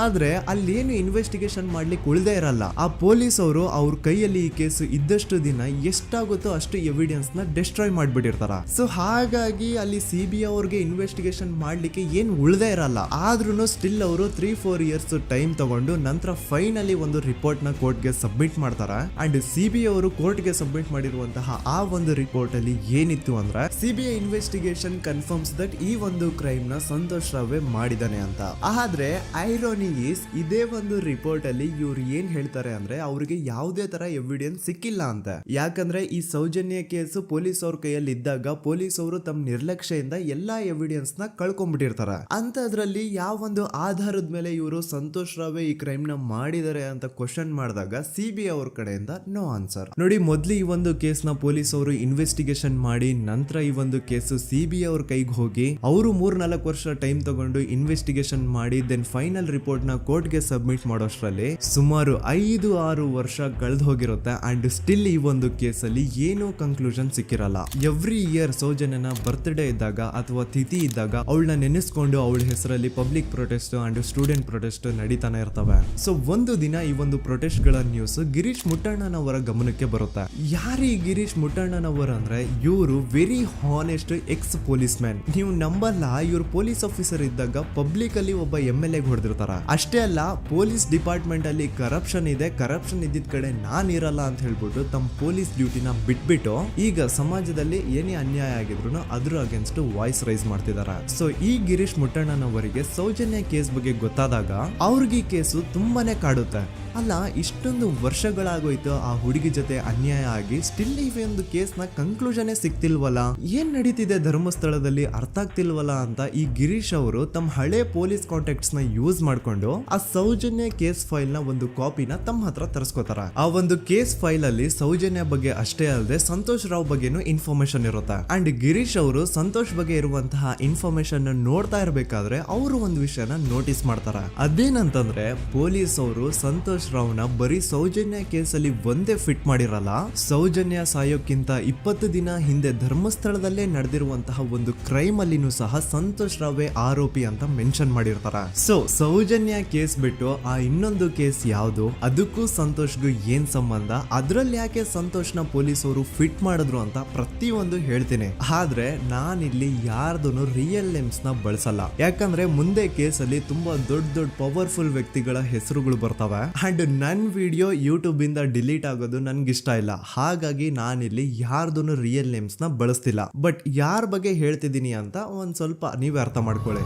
Speaker 1: ಆದ್ರೆ ಅಲ್ಲೇನು ಇನ್ವೆಸ್ಟಿಗೇಷನ್ ಮಾಡ್ಲಿಕ್ಕೆ ಉಳ್ದೇ ಇರಲ್ಲ. ಆ ಪೊಲೀಸ್ ಅವರು ಅವ್ರ ಕೈಯಲ್ಲಿ ಈ ಕೇಸು ಇದ್ದಷ್ಟು ದಿನ ಎಷ್ಟಾಗುತ್ತೋ ಅಷ್ಟು ಎವಿಡೆನ್ಸ್ ನ ಡಿಸ್ಟ್ರಾಯ್ ಮಾಡ್ಬಿಟ್ಟಿರ್ತಾರ. ಸೊ ಹಾಗಾಗಿ ಅಲ್ಲಿ ಸಿಬಿಐ ಅವ್ರಿಗೆ ಇನ್ವೆಸ್ಟಿಗೇಷನ್ ಮಾಡ್ಲಿಕ್ಕೆ ಏನ್ ಉಳ್ದೇ ಇರಲ್ಲ. ಆದ್ರೂ ಸ್ಟಿಲ್ ಅವರು 3-4 ಇಯರ್ಸ್ ಟೈಮ್ ತಗೊಂಡು ನಂತರ ಫೈನಲಿ ಒಂದು ರಿಪೋರ್ಟ್ ನ ಕೋರ್ಟ್ ಗೆ ಸಬ್ಮಿಟ್ ಮಾಡ್ತಾರ. ಅಂಡ್ ಸಿಬಿಐ ಅವರು ಕೋರ್ಟ್ ಗೆ ಸಬ್ಮಿಟ್ ಮಾಡಿರುವಂತಹ ಆ ಒಂದು ರಿಪೋರ್ಟ್ ಅಲ್ಲಿ ಏನಿತ್ತು ಅಂದ್ರೆ ಸಿಬಿಐ ಇನ್ವೆಸ್ಟಿಗೇಷನ್ ಕನ್ಫರ್ಮ್ಸ್ ದಟ್ ಈ ಒಂದು ಕ್ರೈಮ್ ನ ಸಂತೋಷ್ ರಾವ್ ಮಾಡಿದಾನೆ ಅಂತ. ಆದ್ರೆ ಐರೋನಿ ಈಸ್ ಇದೇ ಒಂದು ರಿಪೋರ್ಟ್ ಅಲ್ಲಿ ಇವ್ರು ಏನ್ ಹೇಳ್ತಾರೆ ಅಂದ್ರೆ ಅವ್ರಿಗೆ ಯಾವುದೇ ತರ ಎವಿಡೆನ್ಸ್ ಸಿಕ್ಕಿಲ್ಲ ಅಂತ. ಯಾಕಂದ್ರೆ ಈ ಸೌಜನ್ಯ ಕೇಸು ಪೊಲೀಸ್ ಅವ್ರ ಕೈಯಲ್ಲಿ ಇದ್ದಾಗ ಪೊಲೀಸ್ ಅವರು ತಮ್ಮ ನಿರ್ಲಕ್ಷ್ಯದಿಂದ ಎಲ್ಲಾ ಎವಿಡೆನ್ಸ್ ನ ಕಳ್ಕೊಂಡ್ಬಿಟ್ಟಿರ್ತಾರ. ಅಂತದ್ರಲ್ಲಿ ಯಾವ ಒಂದು ಆಧಾರದ ಮೇಲೆ ಇವರು ಸಂತೋಷ್ ರಾವ್ ಈ ಕ್ರೈಮ್ ನ ಮಾಡಿದ್ದಾರೆ ಅಂತ ಕ್ವಶನ್ ಮಾಡಿದಾಗ ಸಿಬಿಐ ಅವ್ರ ಕಡೆಯಿಂದ ನೋ ಆನ್ಸರ್. ನೋಡಿ, ಮೊದ್ಲು ಈ ಒಂದು ಕೇಸ್ ನ ಪೊಲೀಸ್ ಅವರು ಇನ್ವೆಸ್ಟಿಗೇಷನ್ ಮಾಡಿ ನಂತರ ಈ ಒಂದು ಕೇಸು ಸಿಬಿಐ ಅವ್ರ ಕೈಗೆ ಹೋಗಿ ಅವರು 3-4 ವರ್ಷ ಟೈಮ್ ತಗೊಂಡು ಇನ್ವೆಸ್ಟಿಗೇಷನ್ ಮಾಡಿ ದೆನ್ ಫೈನಲ್ ರಿಪೋರ್ಟ್ ನ ಕೋರ್ಟ್ ಗೆ ಸಬ್ಮಿಟ್ ಮಾಡೋಷ್ಟ್ರಲ್ಲಿ ಸುಮಾರು 5-6 ವರ್ಷ ಕಳೆದು ಹೋಗಿರುತ್ತೆ. ಅಂಡ್ ಸ್ಟಿಲ್ ಈ ಒಂದು ಕೇಸಲ್ಲಿ ಏನೂ ಕನ್ಕ್ಲೂಷನ್ ಸಿಕ್ಕಿರಲ್ಲ. ಎವ್ರಿ ಇಯರ್ ಸೌಜನ್ಯನ ಬರ್ತ್ಡೇ ಇದ್ದಾಗ ಅಥವಾ ತಿಥಿ ಇದ್ದಾಗ ಅವಳನ್ನ ನೆನೆಸ್ಕೊಂಡು ಅವಳ ಹೆಸರಲ್ಲಿ public protest and student protest ನಡೀತಾನೆ ಇರ್ತವೆ. ಸೊ ಒಂದು ದಿನ ಈ ಒಂದು ಪ್ರೊಟೆಸ್ಟ್ ಗಳ ನ್ಯೂಸ್ ಗಿರೀಶ್ ಮುಟ್ಟಣ್ಣನವರ ಗಮನಕ್ಕೆ ಬರುತ್ತೆ. ಯಾರು ಈ ಗಿರೀಶ್ ಮುಟ್ಟಣ್ಣನವರ ಅಂದ್ರೆ ಇವರು very honest X police man. ನೀವು ನಂಬಲ್ಲ, ಇವ್ರು ಪೊಲೀಸ್ ಆಫೀಸರ್ ಇದ್ದಾಗ ಪಬ್ಲಿಕ್ ಅಲ್ಲಿ ಒಬ್ಬ MLA ಹೊಡೆದಿರ್ತಾರ. ಅಷ್ಟೇ ಅಲ್ಲ, ಪೊಲೀಸ್ ಡಿಪಾರ್ಟ್ಮೆಂಟ್ ಅಲ್ಲಿ ಕರಪ್ಷನ್ ಇದೆ, ಕರಪ್ಷನ್ ಇದ್ದಿದ್ ಕಡೆ ನಾನ್ ಇರಲ್ಲ ಅಂತ ಹೇಳ್ಬಿಟ್ಟು ತಮ್ಮ ಪೊಲೀಸ್ ಡ್ಯೂಟಿನ ಬಿಟ್ಬಿಟ್ಟು ಈಗ ಸಮಾಜದಲ್ಲಿ ಏನೇ ಅನ್ಯಾಯ ಆಗಿದ್ರು ಅದ್ರ ಅಗೇನ್ಸ್ಟ್ ವಾಯ್ಸ್ ರೈಸ್ ಮಾಡ್ತಿದಾರ. ಸೊ ಈ ಗಿರೀಶ್ ಮುಟ್ಟಣ್ಣನವರಿಗೆ ಸೌಜನ್ಯ ಕೇಸ್ ಬಗ್ಗೆ ಗೊತ್ತಾದಾಗ ಅವ್ರಿಗೆ ಈ ಕೇಸು ತುಂಬಾನೇ ಕಾಡುತ್ತೆ. ಅಲ್ಲ, ಇಷ್ಟೊಂದು ವರ್ಷಗಳಾಗೋಯ್ತು ಆ ಹುಡುಗಿ ಜೊತೆ ಅನ್ಯಾಯ ಆಗಿ, ಸ್ಟಿಲ್ ಈ ಒಂದು ಕೇಸ್ ನ ಕನ್ಕ್ಲೂಷನ್ ಸಿಕ್ತಿಲ್ವಲ್ಲ, ಏನ್ ನಡೀತಿದೆ ಧರ್ಮಸ್ಥಳದಲ್ಲಿ ಅರ್ಥ ಆಗ್ತಿಲ್ವಲ್ಲ ಅಂತ ಈ ಗಿರೀಶ್ ಅವರು ತಮ್ಮ ಹಳೆ ಪೊಲೀಸ್ ಕಾಂಟ್ಯಾಕ್ಟ್ಸ್ ನ ಯೂಸ್ ಮಾಡ್ಕೊಂಡು ಆ ಸೌಜನ್ಯ ಕೇಸ್ ಫೈಲ್ ನ ಒಂದು ಕಾಪಿನ ತಮ್ಮ ಹತ್ರ ತರಿಸ್ಕೋತಾರ. ಆ ಒಂದು ಕೇಸ್ ಫೈಲ್ ಅಲ್ಲಿ ಸೌಜನ್ಯ ಬಗ್ಗೆ ಅಷ್ಟೇ ಅಲ್ಲದೆ ಸಂತೋಷ್ ರಾವ್ ಬಗ್ಗೆನೂ ಇನ್ಫಾರ್ಮೇಶನ್ ಇರುತ್ತೆ. ಅಂಡ್ ಗಿರೀಶ್ ಅವರು ಸಂತೋಷ್ ಬಗ್ಗೆ ಇರುವಂತಹ ಇನ್ಫಾರ್ಮೇಶನ್ ನೋಡ್ತಾ ಇರ್ಬೇಕಾದ್ರೆ ಅವರು ಒಂದು ವಿಷಯನ ನೋಟಿಸ್ ಮಾಡ್ತಾರ. ಅದೇನಂತಂದ್ರೆ ಪೊಲೀಸ್ ಅವರು ಸಂತೋಷ್ ರಾವ್ನ ಬರೀ ಸೌಜನ್ಯ ಕೇಸಲ್ಲಿ ಒಂದೇ ಫಿಟ್ ಮಾಡಿರಲ್ಲ, ಸೌಜನ್ಯ ಸಾಯೋಕ್ಕಿಂತ 20 ದಿನ ಹಿಂದೆ ಧರ್ಮಸ್ಥಳದಲ್ಲೇ ನಡೆದಿರುವಂತಹ ಒಂದು ಕ್ರೈಮ್ ಅಲ್ಲಿನೂ ಸಹ ಸಂತೋಷ್ ರಾವ್ ಆರೋಪಿ ಅಂತ ಮೆನ್ಷನ್ ಮಾಡಿರ್ತಾರ. ಸೊ ಸೌಜನ್ಯ ಕೇಸ್ ಬಿಟ್ಟು ಆ ಇನ್ನೊಂದು ಕೇಸ್ ಯಾವುದು, ಅದಕ್ಕೂ ಸಂತೋಷ್ಗೂ ಏನ್ ಸಂಬಂಧ, ಅದ್ರಲ್ಲಿ ಯಾಕೆ ಸಂತೋಷ್ನ ಪೊಲೀಸ್ ಅವರು ಫಿಟ್ ಮಾಡಿದ್ರು ಅಂತ ಪ್ರತಿಯೊಂದು ಹೇಳ್ತೀನಿ. ಆದ್ರೆ ನಾನಿಲ್ಲಿ ಯಾರ್ದು ರಿಯಲ್ ನೇಮ್ಸ್ ನ ಬಳಸಲ್ಲ. ಯಾಕಂದ್ರೆ ಮುಂದೆ ಕೇಸಲ್ಲಿ ತುಂಬಾ ದೊಡ್ಡ ಪವರ್ಫುಲ್ ವ್ಯಕ್ತಿಗಳ ಹೆಸರುಗಳು ಬರ್ತವೆ. ಅಂಡ್ ನನ್ ವಿಡಿಯೋ ಯೂಟ್ಯೂಬ್ ಇಂದ ಡಿಲೀಟ್ ಆಗೋದು ನನ್ಗೆ ಇಷ್ಟ ಇಲ್ಲ. ಹಾಗಾಗಿ ನಾನಿಲ್ಲಿ ಯಾರ್ದು ರಿಯಲ್ ನೇಮ್ಸ್ ನ ಬಳಸ್ತಿಲ್ಲ. ಬಟ್ ಯಾರ ಬಗ್ಗೆ ಹೇಳ್ತಿದ್ದೀನಿ ಅಂತ ಒಂದ್ ಸ್ವಲ್ಪ ನೀವೇ ಅರ್ಥ ಮಾಡ್ಕೊಳ್ಳಿ.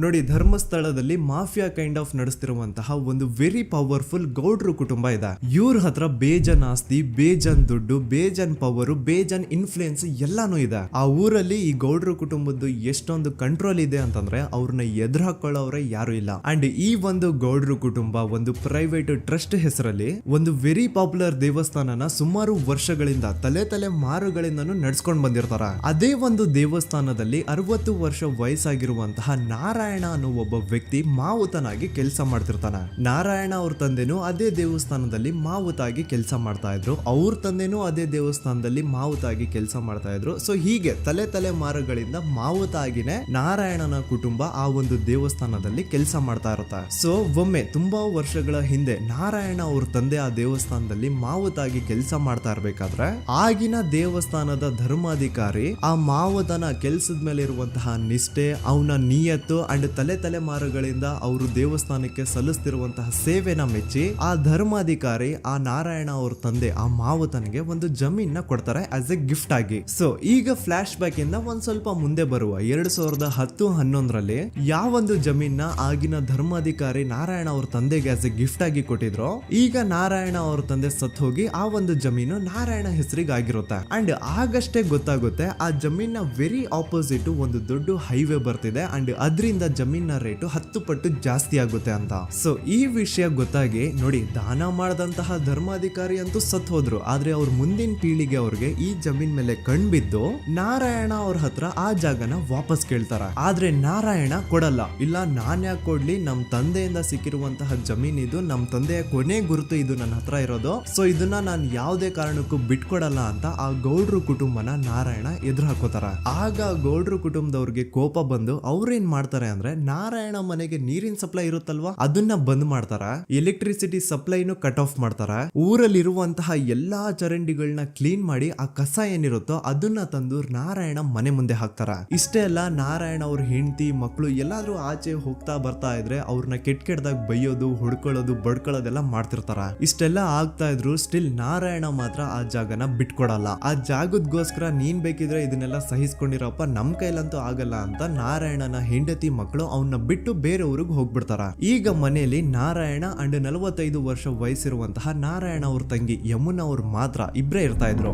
Speaker 1: ನೋಡಿ, ಧರ್ಮಸ್ಥಳದಲ್ಲಿ ಮಾಫಿಯಾ ಕೈಂಡ್ ಆಫ್ ನಡೆಸ್ತಿರುವಂತಹ ಒಂದು ವೆರಿ ಪವರ್ಫುಲ್ ಗೌಡ್ರು ಕುಟುಂಬ ಇದೆ. ಇವ್ರ ಹತ್ರ ಬೇಜನ್ ಆಸ್ತಿ, ಬೇಜನ್ ದುಡ್ಡು, ಬೇಜನ್ ಪವರ್, ಬೇಜನ್ ಇನ್ಫ್ಲೂಯೆನ್ಸ್ ಎಲ್ಲಾನು ಇದೆ. ಆ ಊರಲ್ಲಿ ಈ ಗೌಡ್ರು ಕುಟುಂಬದ್ದು ಎಷ್ಟೊಂದು ಕಂಟ್ರೋಲ್ ಇದೆ ಅಂತಂದ್ರೆ ಅವ್ರನ್ನ ಎದುರು ಹಾಕೊಳ್ಳೋರೆ ಯಾರು ಇಲ್ಲ. ಅಂಡ್ ಈ ಒಂದು ಗೌಡ್ರು ಕುಟುಂಬ ಒಂದು ಪ್ರೈವೇಟ್ ಟ್ರಸ್ಟ್ ಹೆಸರಲ್ಲಿ ಒಂದು ವೆರಿ ಪಾಪ್ಯುಲರ್ ದೇವಸ್ಥಾನನ ಸುಮಾರು ವರ್ಷಗಳಿಂದ ತಲೆ ಮಾರುಗಳಿಂದನೂ ನಡ್ಸ್ಕೊಂಡ್ ಬಂದಿರ್ತಾರ. ಅದೇ ಒಂದು ದೇವಸ್ಥಾನದಲ್ಲಿ 60 ವರ್ಷ ವಯಸ್ಸಾಗಿರುವಂತಹ ನಾರಾಯಣ ಅನ್ನೋ ಒಬ್ಬ ವ್ಯಕ್ತಿ ಮಾವುತನಾಗಿ ಕೆಲಸ ಮಾಡ್ತಿರ್ತಾನೆ. ನಾರಾಯಣ ಅವ್ರ ತಂದೆನೂ ಅದೇ ದೇವಸ್ಥಾನದಲ್ಲಿ ಮಾವುತಾಗಿ ಕೆಲಸ ಮಾಡ್ತಾ ಇದ್ರು, ಅವ್ರ ತಂದೆನೂ ಅದೇ ದೇವಸ್ಥಾನದಲ್ಲಿ ಮಾವುತಾಗಿ ಕೆಲಸ ಮಾಡ್ತಾ ಇದ್ರು. ಸೊ ಹೀಗೆ ತಲೆ ಮಾರುಗಳಿಂದ ಮಾವುತಾಗಿನೇ ನಾರಾಯಣನ ಕುಟುಂಬ ಆ ಒಂದು ದೇವಸ್ಥಾನದಲ್ಲಿ ಕೆಲಸ ಮಾಡ್ತಾ ಇರುತ್ತೆ. ಸೊ ಒಮ್ಮೆ ತುಂಬಾ ವರ್ಷಗಳ ಹಿಂದೆ ನಾರಾಯಣ ಅವ್ರ ತಂದೆ ಆ ದೇವಸ್ಥಾನದಲ್ಲಿ ಮಾವುತಾಗಿ ಕೆಲಸ ಮಾಡ್ತಾ ಇರ್ಬೇಕಾದ್ರೆ ಆಗಿನ ದೇವಸ್ಥಾನದ ಧರ್ಮಾಧಿಕಾರಿ ಆ ಮಾವುತನ ಕೆಲ್ಸದ ಮೇಲೆ ಇರುವಂತಹ ನಿಷ್ಠೆ, ಅವನ ನಿಯತ್ತು ಅಂಡ್ ತಲೆಮಾರುಗಳಿಂದ ಅವರು ದೇವಸ್ಥಾನಕ್ಕೆ ಸಲ್ಲಿಸ್ತಿರುವಂತಹ ಸೇವೆನ ಮೆಚ್ಚಿ ಆ ಧರ್ಮಾಧಿಕಾರಿ ಆ ನಾರಾಯಣ ಅವ್ರ ತಂದೆ ಆ ಮಾವುತನಿಗೆ ಒಂದು ಜಮೀನ್ ಕೊಡ್ತಾರೆ ಆಸ್ ಎ ಗಿಫ್ಟ್ ಆಗಿ. ಸೊ ಈಗ ಫ್ಲಾಶ್ ಬ್ಯಾಕ್ ಇಂದ ಒಂದ್ ಸ್ವಲ್ಪ ಮುಂದೆ ಬರುವ 2010-11ರಲ್ಲಿ ಯಾವೊಂದು ಜಮೀನ ಆಗಿನ ಧರ್ಮಾಧಿಕಾರಿ ನಾರಾಯಣ ಅವ್ರ ತಂದೆಗೆ ಆಸ್ ಎ ಗಿಫ್ಟ್ ಆಗಿ ಕೊಟ್ಟಿದ್ರು, ಈಗ ನಾರಾಯಣ ಅವ್ರ ತಂದೆ ಸತ್ ಹೋಗಿ ಆ ಒಂದು ಜಮೀನು ನಾರಾಯಣ ಹೆಸರಿಗೆ ಆಗಿರುತ್ತೆ. ಅಂಡ್ ಆಗಷ್ಟೇ ಗೊತ್ತಾಗುತ್ತೆ ಆ ಜಮೀನ ವೆರಿ ಆಪೋಸಿಟ್ ಒಂದು ದೊಡ್ಡ ಹೈವೇ ಬರ್ತಿದೆ ಅಂಡ್ ಅದರಿಂದ ಜಮೀನ ರೇಟು 10 ಪಟ್ಟು ಜಾಸ್ತಿ ಆಗುತ್ತೆ ಅಂತ. ಸೊ ಈ ವಿಷಯ ಗೊತ್ತಾಗಿ ನೋಡಿ ದಾನ ಮಾಡದಂತಹ ಧರ್ಮಾಧಿಕಾರಿ ಅಂತೂ ಸತ್ ಹೋದ್ರು, ಆದ್ರೆ ಅವ್ರ ಮುಂದಿನ ಪೀಳಿಗೆ ಅವ್ರಿಗೆ ಈ ಜಮೀನ್ ಮೇಲೆ ಕಣ್ಬಿದ್ದು ನಾರಾಯಣ ಅವ್ರ ಹತ್ರ ಆ ಜಾಗನ ವಾಪಸ್ ಕೇಳ್ತಾರ. ಆದ್ರೆ ನಾರಾಯಣ ಕೊಡಲ್ಲ. ಇಲ್ಲ ನಾನ್ ಯಾಕೆ ಕೊಡ್ಲಿ, ನಮ್ ತಂದೆಯಿಂದ ಸಿಕ್ಕಿರುವಂತಹ ಜಮೀನ್ ಇದು, ನಮ್ ತಂದೆಯ ಕೊನೆ ಗುರುತು ಇದು ನನ್ನ ಹತ್ರ ಇರೋದು, ಸೊ ಇದನ್ನ ನಾನು ಯಾವುದೇ ಕಾರಣಕ್ಕೂ ಬಿಟ್ಕೊಡಲ್ಲ ಅಂತ ಆ ಗೌಡ್ರು ಕುಟುಂಬನ ನಾರಾಯಣ ಎದುರು ಹಾಕೋತಾರ. ಆಗ ಗೌಡ್ರು ಕುಟುಂಬದವ್ರಿಗೆ ಕೋಪ ಬಂದು ಅವ್ರೇನ್ ಮಾಡ್ತಾರೆ ಅಂದ್ರೆ ನಾರಾಯಣ ಮನೆಗೆ ನೀರಿನ ಸಪ್ಲೈ ಇರುತ್ತಲ್ವಾ ಅದನ್ನ ಬಂದ್ ಮಾಡ್ತಾರ, ಎಲೆಕ್ಟ್ರಿಸಿಟಿ ಸಪ್ಲೈನು ಕಟ್ ಆಫ್ ಮಾಡ್ತಾರ, ಊರಲ್ಲಿರುವಂತಹ ಎಲ್ಲಾ ಚರಂಡಿಗಳನ್ನ ಕ್ಲೀನ್ ಮಾಡಿ ಆ ಕಸ ಏನಿರುತ್ತೋ ಅದನ್ನ ತಂದು ನಾರಾಯಣ ಮನೆ ಮುಂದೆ ಹಾಕ್ತಾರ. ಇಷ್ಟೇ ಅಲ್ಲ, ನಾರಾಯಣ ಅವ್ರ ಹೆಂಡತಿ ಮಕ್ಕಳು ಎಲ್ಲಾದ್ರೂ ಆಚೆ ಹೋಗ್ತಾ ಬರ್ತಾ ಇದ್ರೆ ಅವ್ರನ್ನ ಕೆಟ್ಟದಾಗ ಬೈಯೋದು, ಹೊಡ್ಕೊಳ್ಳೋದು, ಬಡ್ಕೊಳ್ಳೋದೆಲ್ಲ ಮಾಡ್ತಿರ್ತಾರ. ಇಷ್ಟೆಲ್ಲ ಆಗ್ತಾ ಇದ್ರು ಸ್ಟಿಲ್ ನಾರಾಯಣ ಮಾತ್ರ ಆ ಜಾಗನ ಬಿಟ್ಕೊಡಲ್ಲ. ಆ ಜಾಗದ್ಗೋಸ್ಕರ ನೀನ್ ಬೇಕಿದ್ರೆ ಇದನ್ನೆಲ್ಲ ಸಹಿಸ್ಕೊಂಡಿರಪ್ಪ, ನಮ್ ಕೈಲಂತೂ ಆಗಲ್ಲ ಅಂತ ನಾರಾಯಣನ ಹೆಂಡತಿ ಮಕ್ಕಳು ಅವನ್ನ ಬಿಟ್ಟು ಬೇರೆ ಊರಿಗೆ ಹೋಗ್ಬಿಡ್ತಾರ. ಈಗ ಮನೆಯಲ್ಲಿ ನಾರಾಯಣ ಅಂಡ್ 45 ವರ್ಷ ವಯಸ್ಸಿರುವಂತಹ ನಾರಾಯಣ ಅವ್ರ ತಂಗಿ ಯಮುನಾ ಅವ್ರು ಮಾತ್ರ ಇಬ್ರೇ ಇರ್ತಾ ಇದ್ರು.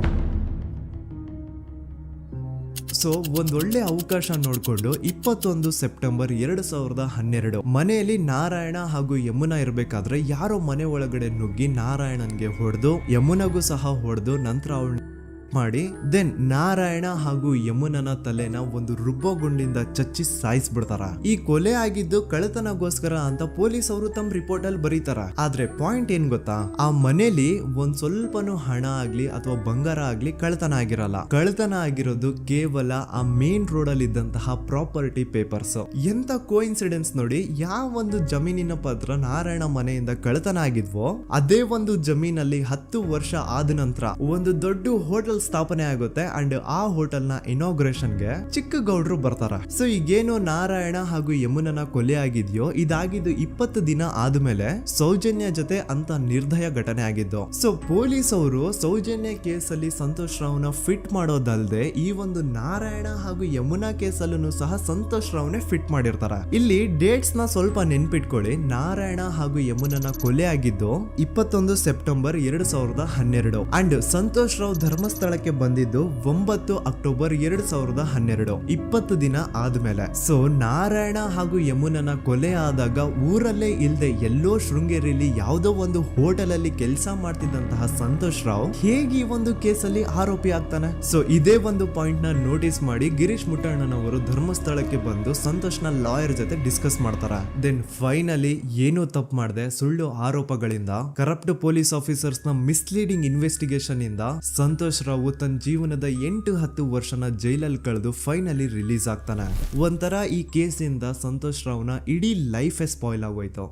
Speaker 1: ಸೊ ಒಂದೊಳ್ಳೆ ಅವಕಾಶ ನೋಡ್ಕೊಂಡು 21 ಸೆಪ್ಟೆಂಬರ್ 2012 ಮನೆಯಲ್ಲಿ ನಾರಾಯಣ ಹಾಗೂ ಯಮುನಾ ಇರ್ಬೇಕಾದ್ರೆ ಯಾರೋ ಮನೆ ಒಳಗಡೆ ನುಗ್ಗಿ ನಾರಾಯಣನ್ಗೆ ಹೊಡೆದು ಯಮುನಾಗೂ ಸಹ ಹೊಡೆದು ನಂತರ ಅವಳು ಮಾಡಿ ದೆನ್ ನಾರಾಯಣ ಹಾಗೂ ಯಮುನನ ತಲೆನ ಒಂದು ರುಬ್ಬೋ ಗುಂಡಿಂದ ಚಚ್ಚಿ ಸಾಯಿಸ್ಬಿಡ್ತಾರ. ಈ ಕೊಲೆ ಆಗಿದ್ದು ಕಳ್ಳತನಗೋಸ್ಕರ ಅಂತ ಪೊಲೀಸ್ ಅವರು ತಮ್ಮ ರಿಪೋರ್ಟ್ ಅಲ್ಲಿ ಬರೀತಾರ. ಆದ್ರೆ ಪಾಯಿಂಟ್ ಏನ್ ಗೊತ್ತಾ, ಆ ಮನೇಲಿ ಒಂದ್ ಸ್ವಲ್ಪನೂ ಹಣ ಆಗ್ಲಿ ಅಥವಾ ಬಂಗಾರ ಆಗ್ಲಿ ಕಳ್ಳತನ ಆಗಿರಲ್ಲ. ಕಳ್ಳತನ ಆಗಿರೋದು ಕೇವಲ ಆ ಮೇನ್ ರೋಡ್ ಅಲ್ಲಿ ಇದ್ದಂತಹ ಪ್ರಾಪರ್ಟಿ ಪೇಪರ್ಸ್. ಎಂತ ಕೋಇನ್ಸಿಡೆನ್ಸ್ ನೋಡಿ, ಯಾವ ಒಂದು ಜಮೀನಿನ ಪತ್ರ ನಾರಾಯಣ ಮನೆಯಿಂದ ಕಳ್ಳತನ ಆಗಿದ್ವೋ ಅದೇ ಒಂದು ಜಮೀನಲ್ಲಿ 10 ವರ್ಷ ಆದ ನಂತರ ಒಂದು ದೊಡ್ಡ ಹೋಟೆಲ್ ಸ್ಥಾಪನೆ ಆಗುತ್ತೆ ಅಂಡ್ ಆ ಹೋಟೆಲ್ ನ ಇನಾಗ್ರೇಷನ್ ಗೆ ಚಿಕ್ಕ ಗೌಡ್ರು ಬರ್ತಾರ. ಸೊ ಈಗೇನು ನಾರಾಯಣ ಹಾಗೂ ಯಮುನನ ಕೊಲೆ ಆಗಿದ್ಯೋ ಇದಾಗಿದ್ದು 20 ದಿನ ಆದ್ಮೇಲೆ ಸೌಜನ್ಯ ಜೊತೆ ಅಂತ ನಿರ್ದಯ ಘಟನೆ ಆಗಿದ್ದು. ಸೊ ಪೊಲೀಸ್ ಅವರು ಸೌಜನ್ಯ ಕೇಸಲ್ಲಿ ಸಂತೋಷ್ ರಾವ್ನ ಫಿಟ್ ಮಾಡೋದಲ್ದೆ ಈ ಒಂದು ನಾರಾಯಣ ಹಾಗೂ ಯಮುನಾ ಕೇಸಲ್ಲೂ ಸಹ ಸಂತೋಷ್ ರಾವ್ನೆ ಫಿಟ್ ಮಾಡಿರ್ತಾರ. ಇಲ್ಲಿ ಡೇಟ್ಸ್ ನ ಸ್ವಲ್ಪ ನೆನ್ಪಿಟ್ಕೊಳ್ಳಿ. ನಾರಾಯಣ ಹಾಗೂ ಯಮುನನ ಕೊಲೆ ಆಗಿದ್ದು 21 ಸೆಪ್ಟೆಂಬರ್ 2012 ಅಂಡ್ ಸಂತೋಷ್ ರಾವ್ ಧರ್ಮಸ್ಥಳ ಬಂದಿದ್ದು 9 ಅಕ್ಟೋಬರ್ 2012, 20 ದಿನ ಆದ್ಮೇಲೆ. ಸೊ ನಾರಾಯಣ ಹಾಗೂ ಯಮುನನ ಕೊಲೆ ಆದಾಗ ಊರಲ್ಲೇ ಇಲ್ದೆ ಎಲ್ಲೋ ಶೃಂಗೇರಿಯಲ್ಲಿ ಯಾವುದೋ ಒಂದು ಹೋಟೆಲ್ ಅಲ್ಲಿ ಕೆಲಸ ಮಾಡ್ತಿದ್ದಂತಹ ಸಂತೋಷ್ ರಾವ್ ಹೇಗೆ ಈ ಒಂದು ಕೇಸಲ್ಲಿ ಆರೋಪಿ ಆಗ್ತಾನೆ? ಸೊ ಇದೇ ಒಂದು ಪಾಯಿಂಟ್ ನ ನೋಟಿಸ್ ಮಾಡಿ ಗಿರೀಶ್ ಮುಟ್ಟಣ್ಣನವರು ಧರ್ಮಸ್ಥಳಕ್ಕೆ ಬಂದು ಸಂತೋಷ್ ನ ಲಾಯರ್ ಜೊತೆ ಡಿಸ್ಕಸ್ ಮಾಡ್ತಾರ. ದೆನ್ ಫೈನಲಿ ಏನೋ ತಪ್ಪು ಮಾಡದೆ ಸುಳ್ಳು ಆರೋಪಗಳಿಂದ ಕರಪ್ಟ್ ಪೊಲೀಸ್ ಆಫೀಸರ್ಸ್ ನ ಮಿಸ್ಲೀಡಿಂಗ್ ಇನ್ವೆಸ್ಟಿಗೇಷನ್ ಇಂದ ಸಂತೋಷ್ ರಾವ್ ತನ್ನ ಜೀವನದ 8-10 ವರ್ಷನ ಜೈಲಲ್ಲಿ ಕಳೆದು ಫೈನಲಿ ರಿಲೀಸ್ ಆಗ್ತಾನೆ. ಒಂಥರ ಈ ಕೇಸಿಂದ ಸಂತೋಷ್ ರಾವ್ನ ಇಡೀ ಲೈಫ್ ಸ್ಪಾಯ್ಲ್ ಆಗೋಯ್ತು.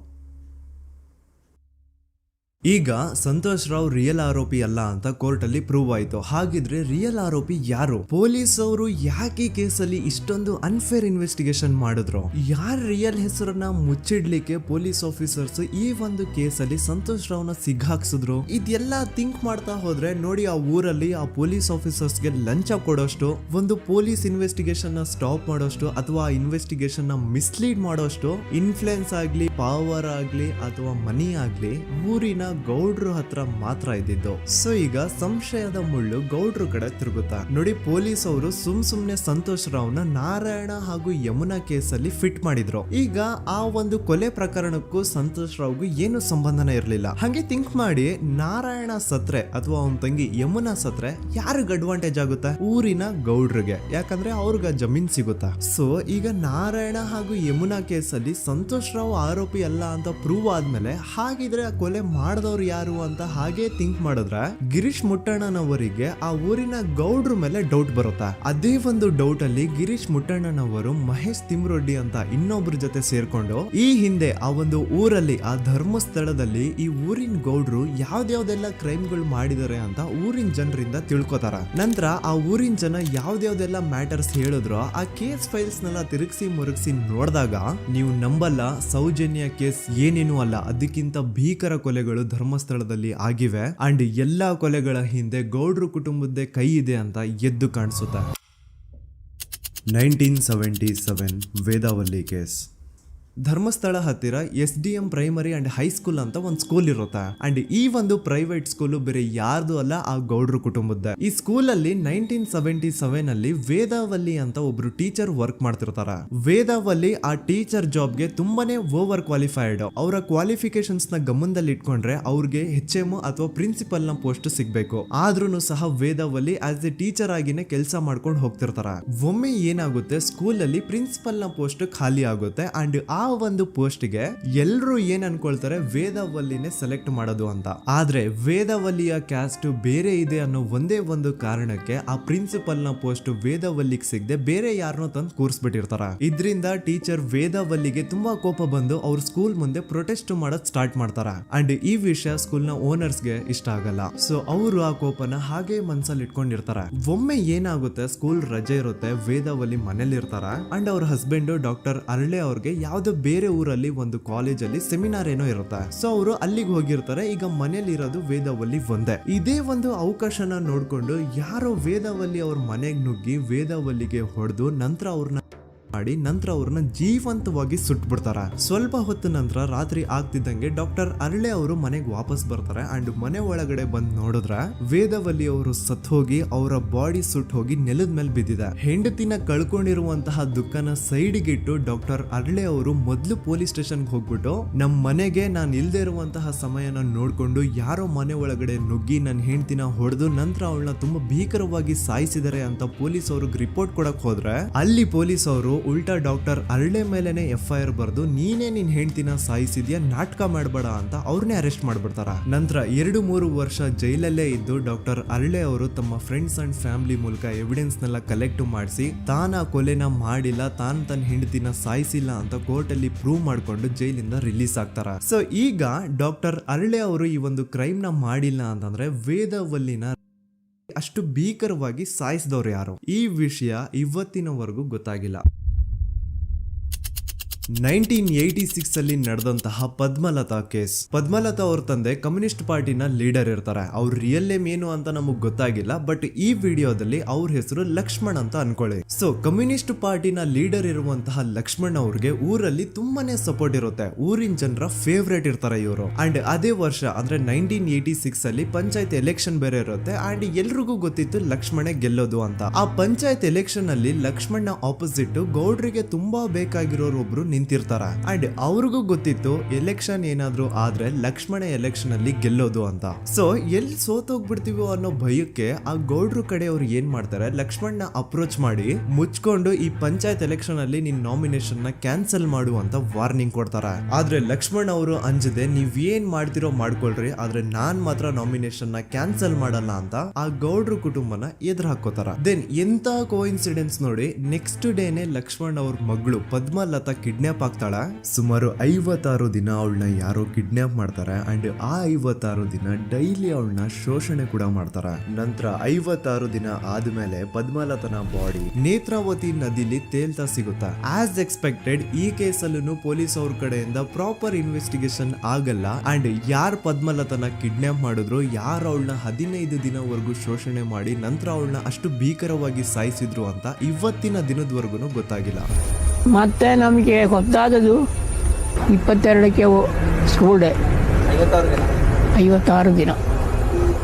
Speaker 1: ಈಗ ಸಂತೋಷ್ ರಾವ್ ರಿಯಲ್ ಆರೋಪಿ ಅಲ್ಲ ಅಂತ ಕೋರ್ಟ್ ಅಲ್ಲಿ ಪ್ರೂವ್ ಆಯ್ತು. ಹಾಗಿದ್ರೆ ರಿಯಲ್ ಆರೋಪಿ ಯಾರು? ಪೊಲೀಸ್ ಅವರು ಯಾಕೆ ಕೇಸಲ್ಲಿ ಇಷ್ಟೊಂದು ಅನ್ಫೇರ್ ಇನ್ವೆಸ್ಟಿಗೇಷನ್ ಮಾಡಿದ್ರು? ಯಾರ ರಿಯಲ್ ಹೆಸರನ್ನ ಮುಚ್ಚಿಡ್ಲಿಕ್ಕೆ ಪೊಲೀಸ್ ಆಫೀಸರ್ಸ್ ಈ ಒಂದು ಕೇಸಲ್ಲಿ ಸಂತೋಷ್ ರಾವ್ನ ಸಿಗ್ಹಾಕ್ಸಿದ್ರು? ಇದೆಲ್ಲ ಥಿಂಕ್ ಮಾಡ್ತಾ ಹೋದ್ರೆ ನೋಡಿ ಆ ಊರಲ್ಲಿ ಆ ಪೊಲೀಸ್ ಆಫೀಸರ್ಸ್ಗೆ ಲಂಚ ಕೊಡೋಷ್ಟು, ಒಂದು ಪೊಲೀಸ್ ಇನ್ವೆಸ್ಟಿಗೇಷನ್ ನ ಸ್ಟಾಪ್ ಮಾಡೋಷ್ಟು ಅಥವಾ ಇನ್ವೆಸ್ಟಿಗೇಷನ್ ನ ಮಿಸ್ಲೀಡ್ ಮಾಡೋಷ್ಟು ಇನ್ಫ್ಲುಯೆನ್ಸ್ ಆಗ್ಲಿ, ಪವರ್ ಆಗ್ಲಿ ಅಥವಾ ಮನಿ ಆಗ್ಲಿ ಊರಿನ ಗೌಡ್ರು ಹತ್ರ ಮಾತ್ರ ಇದ್ದಿದ್ದು. ಸೊ ಈಗ ಸಂಶಯದ ಮುಳ್ಳು ಗೌಡ್ರು ಕಡೆ ತಿರುಗುತ್ತಾ ನೋಡಿ. ಪೊಲೀಸ್ ಅವರು ಸುಮ್ನೆ ಸಂತೋಷ್ ರಾವ್ನ ನಾರಾಯಣ ಹಾಗೂ ಯಮುನಾ ಕೇಸಲ್ಲಿ ಫಿಟ್ ಮಾಡಿದ್ರು. ಈಗ ಆ ಒಂದು ಕೊಲೆ ಪ್ರಕರಣಕ್ಕೂ ಸಂತೋಷ್ ರಾವ್ಗೂ ಏನು ಸಂಬಂಧನೇ ಇರಲಿಲ್ಲ. ಹಂಗೆ ಥಿಂಕ್ ಮಾಡಿ ನಾರಾಯಣ ಸತ್ರೆ ಅಥವಾ ಅವನ ತಂಗಿ ಯಮುನಾ ಸತ್ರೆ ಯಾರಿಗ ಅಡ್ವಾಂಟೇಜ್ ಆಗುತ್ತೆ? ಊರಿನ ಗೌಡ್ರಿಗೆ, ಯಾಕಂದ್ರೆ ಅವ್ರಿಗೆ ಜಮೀನ್ ಸಿಗುತ್ತಾ. ಸೊ ಈಗ ನಾರಾಯಣ ಹಾಗೂ ಯಮುನಾ ಕೇಸಲ್ಲಿ ಸಂತೋಷ್ ರಾವ್ ಆರೋಪಿ ಅಲ್ಲ ಅಂತ ಪ್ರೂವ್ ಆದ್ಮೇಲೆ ಹಾಗಿದ್ರೆ ಆ ಕೊಲೆ ಮಾಡ್ದವ್ರು ಯಾರು ಅಂತ ಹಾಗೆ ಥಿಂಕ್ ಮಾಡಿದ್ರೆ ಗಿರೀಶ್ ಮುಟ್ಟಣ್ಣನವರಿಗೆ ಆ ಊರಿನ ಗೌಡ್ರ ಮೇಲೆ ಡೌಟ್ ಬರುತ್ತೆ. ಅದೇ ಒಂದು ಡೌಟ್ ಅಲ್ಲಿ ಗಿರೀಶ್ ಮುಟ್ಟಣ್ಣನವರು ಮಹೇಶ್ ತಿಮ್ರೊಡ್ಡಿ ಅಂತ ಇನ್ನೊಬ್ರ ಜೊತೆ ಸೇರ್ಕೊಂಡು ಈ ಹಿಂದೆ ಆ ಒಂದು ಊರಲ್ಲಿ ಆ ಧರ್ಮಸ್ಥಳದಲ್ಲಿ ಈ ಊರಿನ ಗೌಡ್ರು ಯಾವ್ದ್ಯಾವ್ದೆಲ್ಲ ಕ್ರೈಮ್ಗಳು ಮಾಡಿದಾರೆ ಅಂತ ಊರಿನ ಜನರಿಂದ ತಿಳ್ಕೊತಾರ. ನಂತರ ಆ ಊರಿನ ಜನ ಯಾವ್ದ್ಯಾವ್ದೆಲ್ಲ ಮ್ಯಾಟರ್ಸ್ ಹೇಳಿದ್ರು ಆ ಕೇಸ್ ಫೈಲ್ಸ್ ನೆಲ್ಲ ತಿರುಗಿಸಿ ಮುರುಗಿಸಿ ನೋಡಿದಾಗ ನೀವು ನಂಬಲ್ಲ, ಸೌಜನ್ಯ ಕೇಸ್ ಏನೇನು ಅಲ್ಲ, ಅದಕ್ಕಿಂತ ಭೀಕರ ಕೊಲೆಗಳು ಧರ್ಮಸ್ಥಳದಲ್ಲಿ ಆಗಿವೆ ಅಂಡ್ ಎಲ್ಲಾ ಕೊಲೆಗಳ ಹಿಂದೆ ಗೌಡ್ರು ಕುಟುಂಬದ್ದೇ ಕೈ ಇದೆ ಅಂತ ಎದ್ದು ಕಾಣಿಸುತ್ತೆ. 1977 ವೇದಾವಲ್ಲಿ ಕೇಸ್. ಧರ್ಮಸ್ಥಳ ಹತ್ತಿರ SDM ಪ್ರೈಮರಿ ಅಂಡ್ ಹೈಸ್ಕೂಲ್ ಅಂತ ಒಂದು ಸ್ಕೂಲ್ ಇರುತ್ತೆ ಅಂಡ್ ಈ ಒಂದು ಪ್ರೈವೇಟ್ ಸ್ಕೂಲ್ ಬೇರೆ ಯಾರ್ದು ಅಲ್ಲ, ಆ ಗೌಡ್ರು ಕುಟುಂಬದ. ಈ ಸ್ಕೂಲ್ ಅಲ್ಲಿ 1977 ಅಲ್ಲಿ ವೇದಾವಲ್ಲಿ ಅಂತ ಒಬ್ರು ಟೀಚರ್ ವರ್ಕ್ ಮಾಡ್ತಿರ್ತಾರ. ವೇದಾವಲ್ಲಿ ಆ ಟೀಚರ್ ಜಾಬ್ಗೆ ತುಂಬಾನೇ ಓವರ್ ಕ್ವಾಲಿಫೈಡ್. ಅವರ ಕ್ವಾಲಿಫಿಕೇಶನ್ಸ್ ನ ಗಮನದಲ್ಲಿ ಇಟ್ಕೊಂಡ್ರೆ ಅವ್ರಿಗೆ HM ಅಥವಾ ಪ್ರಿನ್ಸಿಪಲ್ ನ ಪೋಸ್ಟ್ ಸಿಗ್ಬೇಕು. ಆದ್ರೂ ಸಹ ವೇದಾವಲ್ಲಿ ಆಸ್ ಎ ಟೀಚರ್ ಆಗಿನೇ ಕೆಲಸ ಮಾಡ್ಕೊಂಡು ಹೋಗ್ತಿರ್ತಾರ. ಒಮ್ಮೆ ಏನಾಗುತ್ತೆ, ಸ್ಕೂಲ್ ಅಲ್ಲಿ ಪ್ರಿನ್ಸಿಪಲ್ ನ ಪೋಸ್ಟ್ ಖಾಲಿ ಆಗುತ್ತೆ ಅಂಡ್ ಆ ಒಂದು ಪೋಸ್ಟ್ ಗೆ ಎಲ್ರು ಏನ್ ಅನ್ಕೊಳ್ತಾರೆ, ವೇದಾವಲ್ಲಿನೇ ಸೆಲೆಕ್ಟ್ ಮಾಡೋದು ಅಂತ. ಆದ್ರೆ ವೇದಾವಲ್ಲಿಯ ಕ್ಯಾಸ್ಟ್ ಬೇರೆ ಇದೆ ಅನ್ನೋ ಒಂದೇ ಒಂದು ಕಾರಣಕ್ಕೆ ಆ ಪ್ರಿನ್ಸಿಪಲ್ ನ ಪೋಸ್ಟ್ ವೇದಾವಲ್ಲಿಗೆ ಸಿಗದೆ ಬೇರೆ ಯಾರನ್ನೋ ತಂದು ಕೂರಿಸ್ಬಿಟ್ಟಿರ್ತಾರ. ಇದರಿಂದ ಟೀಚರ್ ವೇದಾವಲ್ಲಿಗೆ ತುಂಬಾ ಕೋಪ ಬಂದು ಅವ್ರ ಸ್ಕೂಲ್ ಮುಂದೆ ಪ್ರೊಟೆಸ್ಟ್ ಮಾಡೋದ್ ಸ್ಟಾರ್ಟ್ ಮಾಡ್ತಾರ ಅಂಡ್ ಈ ವಿಷಯ ಸ್ಕೂಲ್ ನ ಓನರ್ಸ್ ಗೆ ಇಷ್ಟ ಆಗಲ್ಲ. ಸೊ ಅವರು ಆ ಕೋಪನ ಹಾಗೆ ಮನ್ಸಲ್ಲಿ ಇಟ್ಕೊಂಡಿರ್ತಾರ. ಒಮ್ಮೆ ಏನಾಗುತ್ತೆ, ಸ್ಕೂಲ್ ರಜೆ ಇರುತ್ತೆ, ವೇದಾವಲ್ಲಿ ಮನೇಲಿ ಇರ್ತಾರ ಅಂಡ್ ಅವ್ರ ಹಸ್ಬೆಂಡ್ ಡಾಕ್ಟರ್ ಅರಳೆ ಅವ್ರಿಗೆ ಯಾವ್ದೋ ಬೇರೆ ಊರಲ್ಲಿ ಒಂದು ಕಾಲೇಜಲ್ಲಿ ಸೆಮಿನಾರ್ ಏನೋ ಇರುತ್ತೆ. ಸೊ ಅವರು ಅಲ್ಲಿಗೆ ಹೋಗಿರ್ತಾರೆ. ಈಗ ಮನೇಲಿ ಇರೋದು ವೇದಾವಲ್ಲಿ ಒಂದೇ. ಇದೇ ಒಂದು ಅವಕಾಶನ ನೋಡ್ಕೊಂಡು ಯಾರೋ ವೇದಾವಲ್ಲಿ ಅವ್ರ ಮನೆಗೆ ನುಗ್ಗಿ ವೇದಾವಲ್ಲಿಗೆ ಹೊಡೆದು ನಂತರ ಅವ್ರನ್ನ ಜೀವಂತವಾಗಿ ಸುಟ್ಬಿಡ್ತಾರ. ಸ್ವಲ್ಪ ಹೊತ್ತು ನಂತರ ರಾತ್ರಿ ಆಗ್ತಿದ್ದಂಗೆ ಡಾಕ್ಟರ್ ಅರಳೆ ಅವರು ಮನೆಗೆ ವಾಪಸ್ ಬರ್ತಾರೆ ಅಂಡ್ ಮನೆ ಒಳಗಡೆ ಬಂದ್ ನೋಡಿದ್ರೆ ವೇದಾವಲ್ಲಿ ಅವರು ಸತ್ ಹೋಗಿ ಅವರ ಬಾಡಿ ಸುಟ್ ಹೋಗಿ ನೆಲದ ಮೇಲೆ ಬಿದ್ದಿದೆ. ಹೆಂಡತಿನ ಕಳ್ಕೊಂಡಿರುವಂತಹ ದುಃಖನ ಸೈಡ್ಗೆ ಇಟ್ಟು ಡಾಕ್ಟರ್ ಅರಳೆ ಅವರು ಮೊದ್ಲು ಪೊಲೀಸ್ ಸ್ಟೇಷನ್ಗೆ ಹೋಗ್ಬಿಟ್ಟು ನಮ್ ಮನೆಗೆ ನಾನು ಇಲ್ದೇ ಇರುವಂತಹ ಸಮಯನ ನೋಡ್ಕೊಂಡು ಯಾರೋ ಮನೆ ಒಳಗಡೆ ನುಗ್ಗಿ ನನ್ನ ಹೆಂಡತಿನ ಹೊಡೆದು ನಂತರ ಅವಳನ್ನ ತುಂಬಾ ಭೀಕರವಾಗಿ ಸಾಯಿಸಿದರೆ ಅಂತ ಪೊಲೀಸ್ ಅವ್ರಿಗೆ ರಿಪೋರ್ಟ್ ಕೊಡಕ್ ಹೋದ್ರೆ ಅಲ್ಲಿ ಪೊಲೀಸ್ ಅವರು ಉಲ್ಟಾ ಡಾಕ್ಟರ್ ಅರಳೆ ಮೇಲೆನೆ FIR ಬರ್ದು ನೀನೇ ನಿನ್ ಹೆಂಡತಿನ ಸಾಯಿಸಿದ್ಯಾ, ನಾಟಕ ಮಾಡಬೇಡ ಅಂತ ಅವ್ರನ್ನೇ ಅರೆಸ್ಟ್ ಮಾಡ್ಬಿಡ್ತಾರ. ನಂತರ 2-3 ವರ್ಷ ಜೈಲಲ್ಲೇ ಇದ್ದು ಡಾಕ್ಟರ್ ಅರಳೆ ಅವರು ತಮ್ಮ ಫ್ರೆಂಡ್ಸ್ ಅಂಡ್ ಫ್ಯಾಮಿಲಿ ಮೂಲಕ ಎವಿಡೆನ್ಸ್ ನೆಲ್ಲ ಕಲೆಕ್ಟ್ ಮಾಡಿಸಿ ತಾನ ಕೊಲೆನ ಮಾಡಿಲ್ಲ, ತಾನ್ ತನ್ನ ಹೆಂಡತಿನ ಸಾಯಿಸಿಲ್ಲ ಅಂತ ಕೋರ್ಟ್ ಅಲ್ಲಿ ಪ್ರೂವ್ ಮಾಡ್ಕೊಂಡು ಜೈಲಿಂದ ರಿಲೀಸ್ ಆಗ್ತಾರ. ಸೊ ಈಗ ಡಾಕ್ಟರ್ ಅರಳೆ ಅವರು ಈ ಒಂದು ಕ್ರೈಮ್ ನ ಮಾಡಿಲ್ಲ ಅಂತಂದ್ರೆ ವೇದಾವಲ್ಲಿನ ಅಷ್ಟು ಭೀಕರವಾಗಿ ಸಾಯಿಸಿದವ್ರು ಯಾರು, ಈ ವಿಷಯ ಇವತ್ತಿನವರೆಗೂ ಗೊತ್ತಾಗಿಲ್ಲ. 1986 ಅಲ್ಲಿ ನಡೆದಂತಹ ಪದ್ಮಲತಾ ಕೇಸ್. ಪದ್ಮಲತಾ ಅವ್ರ ತಂದೆ ಕಮ್ಯುನಿಸ್ಟ್ ಪಾರ್ಟಿನ ಲೀಡರ್ ಇರ್ತಾರೆ. ಅವ್ರ ರಿಯಲ್ ನೇಮ್ ಏನು ಅಂತ ನಮಗ್ ಗೊತ್ತಾಗಿಲ್ಲ, ಬಟ್ ಈ ವಿಡಿಯೋದಲ್ಲಿ ಅವ್ರ ಹೆಸರು ಲಕ್ಷ್ಮಣ್ ಅಂತ ಅನ್ಕೊಳ್ಳಿ. ಸೊ ಕಮ್ಯುನಿಸ್ಟ್ ಪಾರ್ಟಿನ ಲೀಡರ್ ಇರುವಂತಹ ಲಕ್ಷ್ಮಣ್ ಅವ್ರಿಗೆ ಊರಲ್ಲಿ ತುಂಬಾನೇ ಸಪೋರ್ಟ್ ಇರುತ್ತೆ, ಊರಿನ ಜನರ ಫೇವ್ರೇಟ್ ಇರ್ತಾರೆ ಇವರು. ಅಂಡ್ ಅದೇ ವರ್ಷ ಅಂದ್ರೆ 1986 ಅಲ್ಲಿ ಪಂಚಾಯತ್ ಎಲೆಕ್ಷನ್ ಬೇರೆ ಇರುತ್ತೆ ಅಂಡ್ ಎಲ್ರಿಗೂ ಗೊತ್ತಿತ್ತು ಲಕ್ಷ್ಮಣೆ ಗೆಲ್ಲೋದು ಅಂತ. ಆ ಪಂಚಾಯತ್ ಎಲೆಕ್ಷನ್ ಅಲ್ಲಿ ಲಕ್ಷ್ಮಣ್ಣ ಆಪೋಸಿಟ್ ಗೌಡ್ರಿಗೆ ತುಂಬಾ ಬೇಕಾಗಿರೋರು ಒಬ್ರು ನಿಂತಿರ್ತಾರ ಅಂಡ್ ಅವ್ರಿಗೂ ಗೊತ್ತಿತ್ತು ಎಲೆಕ್ಷನ್ ಏನಾದ್ರು ಆದ್ರೆ ಲಕ್ಷ್ಮಣ ಎಲೆಕ್ಷನ್ ಅಲ್ಲಿ ಗೆಲ್ಲೋದು ಅಂತ. ಸೊ ಎಲ್ಲಿ ಸೋತೋಗ್ಬಿಡ್ತೀವೋ ಅನ್ನೋ ಭಯಕ್ಕೆ ಆ ಗೌಡ್ರು ಕಡೆ ಅವ್ರು ಏನ್ ಮಾಡ್ತಾರೆ, ಲಕ್ಷ್ಮಣ್ಣ ಅಪ್ರೋಚ್ ಮಾಡಿ ಮುಚ್ಕೊಂಡು ಈ ಪಂಚಾಯತ್ ಎಲೆಕ್ಷನ್ ಅಲ್ಲಿ ನಿನ್ ನಾಮಿನೇಷನ್ ನ ಕ್ಯಾನ್ಸಲ್ ಮಾಡು ಅಂತ ವಾರ್ನಿಂಗ್ ಕೊಡ್ತಾರ. ಆದ್ರೆ ಲಕ್ಷ್ಮಣ್ ಅವರು ಅಂಜದೆ ನೀವ್ ಏನ್ ಮಾಡ್ತಿರೋ ಮಾಡ್ಕೊಳ್ರಿ, ಆದ್ರೆ ನಾನ್ ಮಾತ್ರ ನಾಮಿನೇಷನ್ ನ ಕ್ಯಾನ್ಸಲ್ ಮಾಡಲ್ಲ ಅಂತ ಆ ಗೌಡ್ರು ಕುಟುಂಬನ ಎದುರು ಹಾಕೋತಾರ. ದೆನ್ ಎಂತ ಕೋಇನ್ಸಿಡೆನ್ಸ್ ನೋಡಿ, ನೆಕ್ಸ್ಟ್ ಡೇನೆ ಲಕ್ಷ್ಮಣ್ ಅವ್ರ ಮಗಳು ಪದ್ಮಲತಾ ಕಿಡ್ನಾಪ್ ಆಗ್ತಾಳ. ಸುಮಾರು 56 ದಿನ ಅವಳನ್ನ ಯಾರೋ ಕಿಡ್ನಾಪ್ ಮಾಡ್ತಾರೆ ಅಂಡ್ ಆ 56 ದಿನ ಡೈಲಿ ಅವಳನ್ನ ಶೋಷಣೆ ಕೂಡ ಮಾಡ್ತಾರ. ನಂತರ 56 ದಿನ ಆದ್ಮೇಲೆ ಪದ್ಮಲತನ ಬಾಡಿ ನೇತ್ರಾವತಿ ನದಿಲಿ ತೇಲ್ತಾ ಸಿಗುತ್ತಾ. ಆಸ್ ಎಕ್ಸ್ಪೆಕ್ಟೆಡ್ ಈ ಕೇಸಲ್ಲೂ ಪೊಲೀಸ್ ಅವ್ರ ಕಡೆಯಿಂದ ಪ್ರಾಪರ್ ಇನ್ವೆಸ್ಟಿಗೇಷನ್ ಆಗಲ್ಲ ಅಂಡ್ ಯಾರ್ ಪದ್ಮಲತನ ಕಿಡ್ನಾಪ್ ಮಾಡಿದ್ರು, ಯಾರು ಅವಳನ್ನ 15 ದಿನವರೆಗೂ ಶೋಷಣೆ ಮಾಡಿ ನಂತರ ಅವಳನ್ನ ಅಷ್ಟು ಭೀಕರವಾಗಿ ಸಾಯಿಸಿದ್ರು ಅಂತ ಇವತ್ತಿನ ದಿನದವರೆಗೂ ಗೊತ್ತಾಗಿಲ್ಲ.
Speaker 2: ಮತ್ತೆ ನಮಗೆ ಗೊತ್ತಾದದು 22ಕ್ಕೆ ಸ್ಕೂಲ್ ಡೇ 56 ದಿನ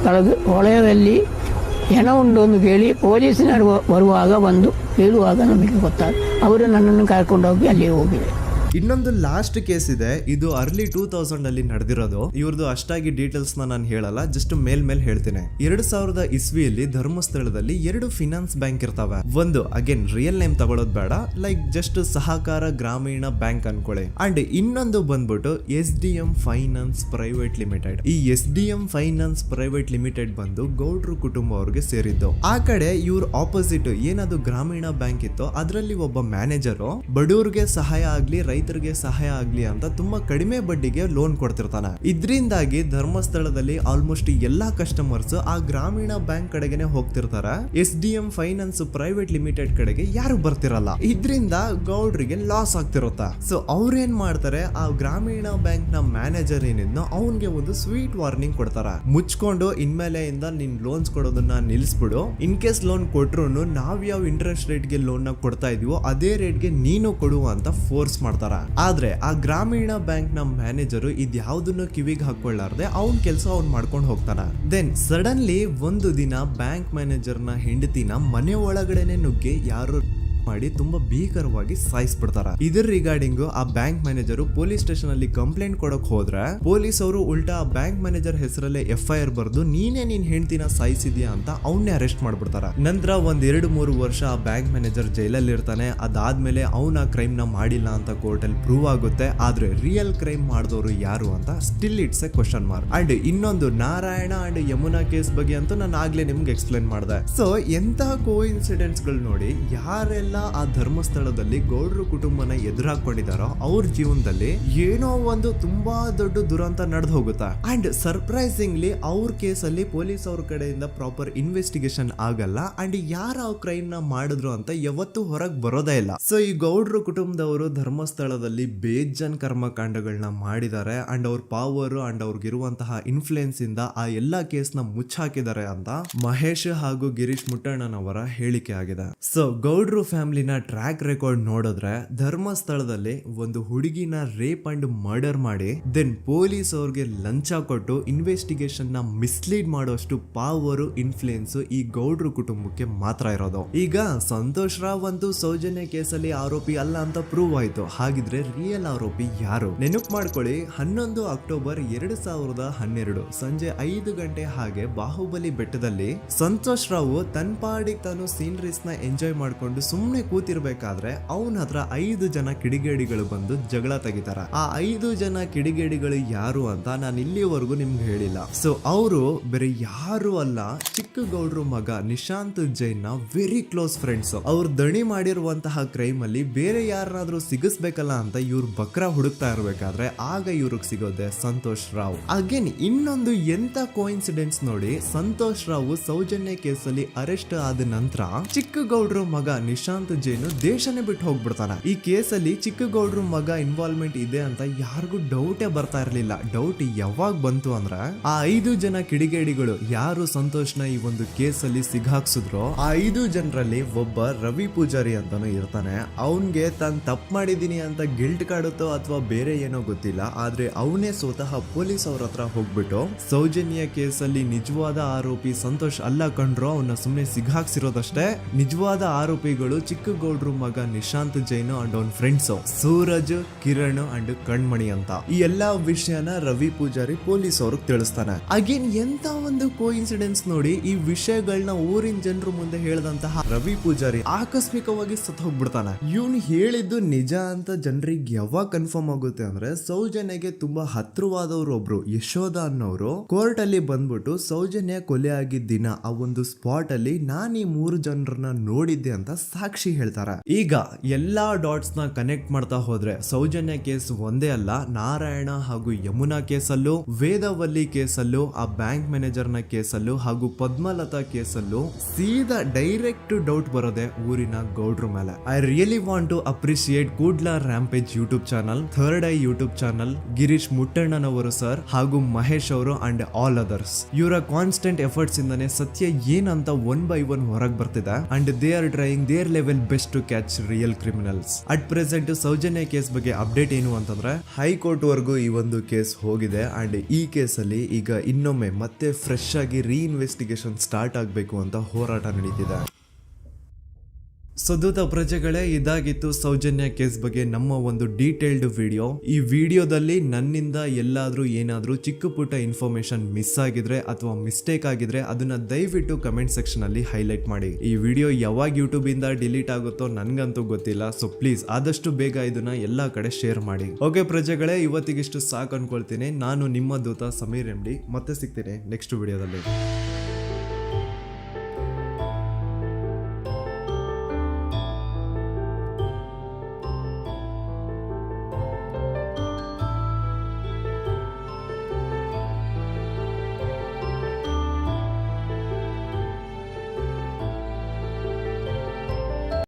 Speaker 2: ಕಳೆದು ಹೊಳೆಯಲ್ಲಿ ಹೆಣ ಉಂಡು ಅಂತ ಕೇಳಿ ಪೊಲೀಸಿನವರು ಬರುವಾಗ ಬಂದು ಹೇಳುವಾಗ ನಮಗೆ ಗೊತ್ತಾದ. ಅವರು ನನ್ನನ್ನು ಕರ್ಕೊಂಡೋಗಿ ಅಲ್ಲಿ ಹೋಗಿವೆ.
Speaker 1: ಇನ್ನೊಂದು ಲಾಸ್ಟ್ ಕೇಸ್ ಇದೆ, ಇದು ಅರ್ಲಿ 2000 ಅಲ್ಲಿ ನಡೆದಿರೋದು. ಇವ್ರದ್ದು ಅಷ್ಟಾಗಿ ಡೀಟೇಲ್ಸ್ ನಾನು ಹೇಳಲ್ಲ, ಜಸ್ಟ್ ಮೇಲ್ ಹೇಳ್ತೀನಿ. 2000 ಇಸ್ವಿಯಲ್ಲಿ ಧರ್ಮಸ್ಥಳದಲ್ಲಿ 2 ಫಿನಾನ್ಸ್ ಬ್ಯಾಂಕ್ ಇರ್ತಾವೆ. ಒಂದು ಅಗೇನ್ ರಿಯಲ್ ನೇಮ್ ತಗೊಳ್ಳೋದು ಬೇಡ, ಲೈಕ್ ಜಸ್ಟ್ ಸಹಕಾರ ಗ್ರಾಮೀಣ ಬ್ಯಾಂಕ್ ಅನ್ಕೊಳ್ಳಿ. ಅಂಡ್ ಇನ್ನೊಂದು ಬಂದ್ಬಿಟ್ಟು SDM ಫೈನಾನ್ಸ್ ಪ್ರೈವೇಟ್ ಲಿಮಿಟೆಡ್. ಈ SDM ಫೈನಾನ್ಸ್ ಪ್ರೈವೇಟ್ ಲಿಮಿಟೆಡ್ ಬಂದು ಗೌಡ್ರು ಕುಟುಂಬ ಅವ್ರಿಗೆ ಸೇರಿದ್ದು. ಆ ಕಡೆ ಇವ್ರ ಆಪೋಸಿಟ್ ಏನದು ಗ್ರಾಮೀಣ ಬ್ಯಾಂಕ್ ಇತ್ತು, ಅದರಲ್ಲಿ ಒಬ್ಬ ಮ್ಯಾನೇಜರು ಬಡವ್ರಿಗೆ ಸಹಾಯ ಆಗ್ಲಿ ರೈತರಿಗೆ ಸಹಾಯ ಆಗ್ಲಿ ಅಂತ ತುಂಬಾ ಕಡಿಮೆ ಬಡ್ಡಿಗೆ ಲೋನ್ ಕೊಡ್ತಿರ್ತಾನೆ. ಇದ್ರಿಂದಾಗಿ ಧರ್ಮಸ್ಥಳದಲ್ಲಿ ಆಲ್ಮೋಸ್ಟ್ ಎಲ್ಲಾ ಕಸ್ಟಮರ್ಸ್ ಆ ಗ್ರಾಮೀಣ ಬ್ಯಾಂಕ್ ಕಡೆಗೆ ಹೋಗ್ತಿರ್ತಾರೆ. SDM ಫೈನಾನ್ಸ್ ಪ್ರೈವೇಟ್ ಲಿಮಿಟೆಡ್ ಕಡೆಗೆ ಯಾರು ಬರ್ತಿರಲ್ಲ. ಇದ್ರಿಂದ ಗೌಡ್ರಿಗೆ ಲಾಸ್ ಆಗ್ತಿರುತ್ತಾ. ಸೊ ಅವ್ರೇನ್ ಮಾಡ್ತಾರೆ, ಆ ಗ್ರಾಮೀಣ ಬ್ಯಾಂಕ್ ನ ಮ್ಯಾನೇಜರ್ ಏನಿದ್ನೋ ಅವನ್ಗೆ ಒಂದು ಸ್ವೀಟ್ ವಾರ್ನಿಂಗ್ ಕೊಡ್ತಾರ. ಮುಚ್ಕೊಂಡು ಇನ್ಮೇಲೆ ಇಂದ ನಿನ್ ಲೋನ್ಸ್ ಕೊಡೋದನ್ನ ನಿಲ್ಸ್ಬಿಡು. ಇನ್ ಕೇಸ್ ಲೋನ್ ಕೊಟ್ರು ನಾವ್ ಯಾವ ಇಂಟ್ರೆಸ್ಟ್ ರೇಟ್ ಗೆ ಲೋನ್ ನ ಕೊಡ್ತಾ ಇದೀವೋ ಅದೇ ರೇಟ್ ಗೆ ನೀನು ಕೊಡುವ ಅಂತ ಫೋರ್ಸ್ ಮಾಡ್ತಾರ. ಆದ್ರೆ ಆ ಗ್ರಾಮೀಣ ಬ್ಯಾಂಕ್ ನ ಮ್ಯಾನೇಜರ್ ಇದ್ಯಾವುದನ್ನು ಕಿವಿಗೆ ಹಾಕೊಳ್ಳಾರ್ದೆ ಅವ್ನ್ ಕೆಲಸ ಅವ್ನ್ ಮಾಡ್ಕೊಂಡು ಹೋಗ್ತಾನ. ದೆನ್ ಸಡನ್ಲಿ ಒಂದು ದಿನ ಬ್ಯಾಂಕ್ ಮ್ಯಾನೇಜರ್ ನ ಹೆಂಡತಿನ ಮನೆ ಒಳಗಡೆನೆ ನುಗ್ಗಿ ಯಾರು ಮಾಡಿ ತುಂಬಾ ಭೀಕರವಾಗಿ ಸಾಯಿಸ್ಬಿಡ್ತಾರ. ಇದರ ರಿಗಾರ್ಡಿಂಗ್ ಆ ಬ್ಯಾಂಕ್ ಮ್ಯಾನೇಜರ್ ಪೊಲೀಸ್ ಸ್ಟೇಷನ್ ಅಲ್ಲಿ ಕಂಪ್ಲೇಂಟ್ ಕೊಡಕ್ ಹೋದ್ರೆ ಪೊಲೀಸ್ ಅವರು ಉಲ್ಟಾ ಆ ಬ್ಯಾಂಕ್ ಮ್ಯಾನೇಜರ್ ಹೆಸರಲ್ಲೇ FIR ಬರ್ದು ನೀನೇ ನಿನ್ ಹೆಂಡತಿನ ಸಾಯಿಸಿದ್ಯಾ ಅಂತ ಅವನ್ನೇ ಅರೆಸ್ಟ್ ಮಾಡ್ಬಿಡ್ತಾರ. ನಂತರ ಒಂದ್ 2-3 ವರ್ಷ ಆ ಬ್ಯಾಂಕ್ ಮ್ಯಾನೇಜರ್ ಜೈಲಲ್ಲಿ ಇರ್ತಾನೆ. ಅದಾದ್ಮೇಲೆ ಅವನ ಕ್ರೈಮ್ ನ ಮಾಡಿಲ್ಲ ಅಂತ ಕೋರ್ಟ್ ಅಲ್ಲಿ ಪ್ರೂವ್ ಆಗುತ್ತೆ. ಆದ್ರೆ ರಿಯಲ್ ಕ್ರೈಮ್ ಮಾಡಿದವರು ಯಾರು ಅಂತ still it's A question mark. And ಇನ್ನೊಂದು ನಾರಾಯಣ ಅಂಡ್ ಯಮುನಾ ಕೇಸ್ ಬಗ್ಗೆ ಅಂತೂ ನಾನು ಆಗ್ಲೇ ನಿಮ್ಗೆ ಎಕ್ಸ್ಪ್ಲೇನ್ ಮಾಡಿದೆ. ಸೊ ಎಂತ ಕೋ ಇನ್ಸಿಡೆಂಟ್ಸ್ ಗಳು ನೋಡಿ, ಯಾರೆಲ್ಲ ಆ ಧರ್ಮಸ್ಥಳದಲ್ಲಿ ಗೌಡ್ರು ಕುಟುಂಬನ ಎದುರಾಕೊಂಡಿದಾರೋ ಅವ್ರ ಜೀವನದಲ್ಲಿ ಏನೋ ಒಂದು ತುಂಬಾ ದೊಡ್ಡ ದುರಂತ ನಡೆದು ಹೋಗುತ್ತಾ. ಅಂಡ್ ಸರ್ಪ್ರೈಸಿಂಗ್ಲಿ ಅವ್ರ ಕೇಸಲ್ಲಿ ಪೊಲೀಸ್ ಅವ್ರ ಕಡೆಯಿಂದ ಪ್ರಾಪರ್ ಇನ್ವೆಸ್ಟಿಗೇಷನ್ ಆಗಲ್ಲ. ಅಂಡ್ ಯಾರ ಆ ಕ್ರೈಮ್ ನ ಮಾಡಿದ್ರು ಅಂತ ಯಾವತ್ತೂ ಹೊರಗೆ ಬರೋದೇ ಇಲ್ಲ. ಸೊ ಈ ಗೌಡ್ರು ಕುಟುಂಬದವರು ಧರ್ಮಸ್ಥಳದಲ್ಲಿ ಬೇಜನ್ ಕರ್ಮಕಾಂಡಗಳನ್ನ ಮಾಡಿದ್ದಾರೆ. ಅಂಡ್ ಅವ್ರ ಪವರ್ ಅಂಡ್ ಅವ್ರಿಗಿರುವಂತಹ ಇನ್ಫ್ಲೂಯೆನ್ಸ್ ಇಂದ ಆ ಎಲ್ಲಾ ಕೇಸ್ ನ ಮುಚ್ಚಾಕಿದ್ದಾರೆ ಅಂತ ಮಹೇಶ್ ಹಾಗೂ ಗಿರೀಶ್ ಮುಟ್ಟಣ್ಣನವರ ಹೇಳಿಕೆ ಆಗಿದೆ. ಸೊ ಗೌಡ್ರು ಫ್ಯಾಮಿಲಿನ ಟ್ರ್ಯಾಕ್ ರೆಕಾರ್ಡ್ ನೋಡಿದ್ರೆ ಧರ್ಮಸ್ಥಳದಲ್ಲಿ ಒಂದು ಹುಡುಗಿನ ರೇಪ್ ಅಂಡ್ ಮರ್ಡರ್ ಮಾಡಿ ದೆನ್ ಪೊಲೀಸ್ ಅವ್ರಿಗೆ ಲಂಚ ಕೊಟ್ಟು ಇನ್ವೆಸ್ಟಿಗೇಷನ್ ನ ಮಿಸ್ಲೀಡ್ ಮಾಡೋಷ್ಟು ಪವರ್ ಇನ್ಫ್ಲೂಯೆನ್ಸ್ ಈ ಗೌಡ್ರು ಕುಟುಂಬಕ್ಕೆ ಮಾತ್ರ ಇರೋದು. ಈಗ ಸಂತೋಷ್ ರಾವ್ ಅಂತೂ ಸೌಜನ್ಯ ಕೇಸಲ್ಲಿ ಆರೋಪಿ ಅಲ್ಲ ಅಂತ ಪ್ರೂವ್ ಆಯ್ತು. ಹಾಗಿದ್ರೆ ರಿಯಲ್ ಆರೋಪಿ ಯಾರು? ನೆನಪು ಮಾಡ್ಕೊಳ್ಳಿ, 11 ಅಕ್ಟೋಬರ್ 2012 ಸಂಜೆ 5 ಗಂಟೆ ಹಾಗೆ ಬಾಹುಬಲಿ ಬೆಟ್ಟದಲ್ಲಿ ಸಂತೋಷ್ ರಾವ್ ತನ್ನ ಪಾಡಿಗೆ ತಾನು ಸೀನರೀಸ್ ನ ಎಂಜಾಯ್ ಮಾಡ್ಕೊಂಡು ಸುಮ್ನೆ ಕೂತಿರ್ಬೇಕಾದ್ರೆ ಅವನ ಹತ್ರ 5 ಜನ ಕಿಡಿಗೇಡಿಗಳು ಬಂದು ಜಗಳ ತೆಗಿತಾರ. ಆ 5 ಜನ ಕಿಡಿಗೇಡಿಗಳು ಯಾರು ಅಂತ ನಾನು ಇಲ್ಲಿವರೆಗೂ ನಿಮ್ಗೆ ಹೇಳಿಲ್ಲ. ಸೊ ಅವರು ಬೇರೆ ಯಾರು ಅಲ್ಲ, ಚಿಕ್ಕ ಗೌಡ್ರು ಮಗ ನಿಶಾಂತ್ ಜೈನ್ ನ ವೆರಿ ಕ್ಲೋಸ್ ಫ್ರೆಂಡ್ಸ್. ಅವ್ರು ದಣಿ ಮಾಡಿರುವಂತಹ ಕ್ರೈಮ್ ಅಲ್ಲಿ ಬೇರೆ ಯಾರನ್ನಾದ್ರೂ ಸಿಗಿಸ್ಬೇಕಲ್ಲ ಅಂತ ಇವ್ರು ಬಕ್ರ ಹುಡುಕ್ತಾ ಇರ್ಬೇಕಾದ್ರೆ ಆಗ ಇವ್ರಿಗೆ ಸಿಗೋದೆ ಸಂತೋಷ್ ರಾವ್. ಅಗೇನ್ ಇನ್ನೊಂದು ಎಂತ ಕೋಇನ್ಸಿಡೆನ್ಸ್ ನೋಡಿ, ಸಂತೋಷ್ ರಾವ್ ಸೌಜನ್ಯ ಕೇಸಲ್ಲಿ ಅರೆಸ್ಟ್ ಆದ ನಂತರ ಚಿಕ್ಕ ಗೌಡ್ರು ಮಗ ನಿಶಾಂತ್ ಜೈನ್ ದೇಶನೇ ಬಿಟ್ಟು ಹೋಗ್ಬಿಡ್ತಾನೆ. ಈ ಕೇಸಲ್ಲಿ ಚಿಕ್ಕ ಗೌಡ್ರು ಮಗ ಇನ್ವಾಲ್ವ್ಮೆಂಟ್ ಇದೆ ಅಂತ ಯಾರಿಗೂ ಡೌಟೇ ಬರ್ತಾ ಇರ್ಲಿಲ್ಲ. ಡೌಟ್ ಯಾವಾಗ ಬಂತು ಅಂದ್ರೆ ಆ 5 ಜನ ಕಿಡಿಗೇಡಿಗಳು ಯಾರು ಸಂತೋಷ್ನ ಈ ಒಂದು ಕೇಸಲ್ಲಿ ಸಿಗಾಕ್ಸಿದ್ರು ಆ 5 ಜನರಲ್ಲಿ ಒಬ್ಬ ರವಿ ಪೂಜಾರಿ ಅಂತಾನು ಇರ್ತಾನೆ. ಅವನ್ಗೆ ತಾನು ತಪ್ಪು ಮಾಡಿದೀನಿ ಅಂತ ಗಿಲ್ಟ್ ಕಾಡುತ್ತೋ ಅಥವಾ ಬೇರೆ ಏನೋ ಗೊತ್ತಿಲ್ಲ, ಆದ್ರೆ ಅವನೇ ಸ್ವತಃ ಪೊಲೀಸ್ ಅವ್ರ ಹತ್ರ ಹೋಗ್ಬಿಟ್ಟು ಸೌಜನ್ಯ ಕೇಸಲ್ಲಿ ನಿಜವಾದ ಆರೋಪಿ ಸಂತೋಷ್ ಅಲ್ಲ ಕಂಡ್ರು, ಅವನ್ನ ಸುಮ್ನೆ ಸಿಗಾಕ್ಸಿರೋದಷ್ಟೇ, ನಿಜವಾದ ಆರೋಪಿಗಳು ಚಿಕ್ಕ ಗೌಡ್ರು ಮಗ ನಿಶಾಂತ್ ಜೈನ್ ಅಂಡ್ ಅವನ್ ಫ್ರೆಂಡ್ಸ್ ಸೂರಜ್, ಕಿರಣ್ ಅಂಡ್ ಕಣ್ಮಣಿ ಅಂತ. ಈ ಎಲ್ಲಾ ವಿಷಯನ ರವಿ ಪೂಜಾರಿ ಪೊಲೀಸ್ ಅವ್ರಿಗೆ ತಿಳಿಸ್ತಾನೆ. ಅಗೇನ್ ಎಂತ ಒಂದು ಕೋಇನ್ಸಿಡೆನ್ಸ್ ನೋಡಿ, ಈ ವಿಷಯಗಳನ್ನ ಊರಿನ ಜನರು ಮುಂದೆ ಹೇಳಿದಂತಹ ರವಿ ಪೂಜಾರಿ ಆಕಸ್ಮಿಕವಾಗಿ ಸತ್ ಹೋಗ್ಬಿಡ್ತಾನೆ. ಇವನು ಹೇಳಿದ್ದು ನಿಜ ಅಂತ ಜನರಿಗೆ ಯಾವಾಗ ಕನ್ಫರ್ಮ್ ಆಗುತ್ತೆ ಅಂದ್ರೆ ಸೌಜನ್ಯಗೆ ತುಂಬಾ ಹತ್ರವಾದವ್ರು ಒಬ್ರು ಯಶೋಧ ಅನ್ನೋರು ಕೋರ್ಟ್ ಅಲ್ಲಿ ಬಂದ್ಬಿಟ್ಟು ಸೌಜನ್ಯ ಕೊಲೆ ಆಗಿದ್ದ ದಿನ ಆ ಒಂದು ಸ್ಪಾಟ್ ಅಲ್ಲಿ ನಾನು ಈ 3 ಜನರನ್ನ ನೋಡಿದ್ದೆ ಅಂತ ಸಾಕ್ಷಿ ಹೇಳ್ತಾರೆ. ಈಗ ಎಲ್ಲಾ ಡಾಟ್ಸ್ ನ ಕನೆಕ್ಟ್ ಮಾಡ್ತಾ ಹೋದ್ರೆ ಸೌಜನ್ಯ ಕೇಸ್ ಒಂದೇ ಅಲ್ಲ, ನಾರಾಯಣ ಹಾಗೂ ಯಮುನಾ ಕೇಸಲ್ಲೂ, ವೇದವಲ್ಲಿ ಕೇಸಲ್ಲೂ, ಆ ಬ್ಯಾಂಕ್ ಮ್ಯಾನೇಜರ್ ನ ಕೇಸಲ್ಲೂ ಹಾಗೂ ಪದ್ಮಲತಾ ಕೇಸಲ್ಲೂ ಸೀದಾ ಡೈರೆಕ್ಟ್ ಡೌಟ್ ಬರೋದೆ ಊರಿನ ಗೌಡ್ರ ಮೇಲೆ. I really want to appreciate Kudla rampage YouTube channel, third eye YouTube channel, Girish ಮುಟ್ಟಣ್ಣನವರು ಸರ್ ಹಾಗೂ ಮಹೇಶ್ ಅವರು ಅಂಡ್ ಆಲ್ ಅದರ್ಸ್. ಇವರ ಕಾನ್ಸ್ಟೆಂಟ್ ಎಫರ್ಟ್ಸ್ ಇಂದಾನೆ ಸತ್ಯ ಏನಂತ 1 by 1 ಹೊರಗೆ ಬರ್ತಿದೆ and they are trying their level best to catch real criminals. At present Soujanya case ಬಗ್ಗೆ ಅಪ್ಡೇಟ್ ಏನು ಅಂತಂದ್ರೆ ಹೈಕೋರ್ಟ್ ವರೆಗೂ ಈ ಒಂದು ಕೇಸ್ ಹೋಗಿದೆ ಅಂಡ್ ಈ ಕೇಸಲ್ಲಿ ಈಗ ಇನ್ನೊಮ್ಮೆ ಮತ್ತೆ ಫ್ರೆಶ್ ಆಗಿ ರೀಇನ್ವೆಸ್ಟಿಗೇಷನ್ ಸ್ಟಾರ್ಟ್ ಆಗಬೇಕು ಅಂತ ಹೋರಾಟ ನಡೀತಿದೆ. ಸದುತ ಪ್ರಜೆಗಳೇ, ಇದಾಗಿತ್ತು ಸೌಜನ್ಯ ಕೇಸ್ ಬಗ್ಗೆ ನಮ್ಮ ಒಂದು ಡೀಟೇಲ್ಡ್ ವಿಡಿಯೋ. ಈ ವಿಡಿಯೋದಲ್ಲಿ ನನ್ನಿಂದ ಎಲ್ಲಾದ್ರೂ ಏನಾದ್ರೂ ಚಿಕ್ಕ ಪುಟ್ಟ ಇನ್ಫಾರ್ಮೇಶನ್ ಮಿಸ್ ಆಗಿದ್ರೆ ಅಥವಾ ಮಿಸ್ಟೇಕ್ ಆಗಿದ್ರೆ ಅದನ್ನ ದಯವಿಟ್ಟು ಕಮೆಂಟ್ ಸೆಕ್ಷನ್ ಅಲ್ಲಿ ಹೈಲೈಟ್ ಮಾಡಿ. ಈ ವಿಡಿಯೋ ಯಾವಾಗ ಯೂಟ್ಯೂಬ್ ಇಂದ ಡಿಲೀಟ್ ಆಗುತ್ತೋ ನನ್ಗಂತೂ ಗೊತ್ತಿಲ್ಲ. ಸೊ ಪ್ಲೀಸ್ ಆದಷ್ಟು ಬೇಗ ಇದನ್ನ ಎಲ್ಲಾ ಕಡೆ ಶೇರ್ ಮಾಡಿ. ಓಕೆ ಪ್ರಜೆಗಳೇ, ಇವತ್ತಿಗಿಷ್ಟು ಸಾಕು ಅನ್ಕೊಳ್ತೀನಿ. ನಾನು ನಿಮ್ಮ ದೂತ ಸಮೀರ್ MD. ಮತ್ತೆ ಸಿಗ್ತೀನಿ ನೆಕ್ಸ್ಟ್ ವಿಡಿಯೋದಲ್ಲಿ.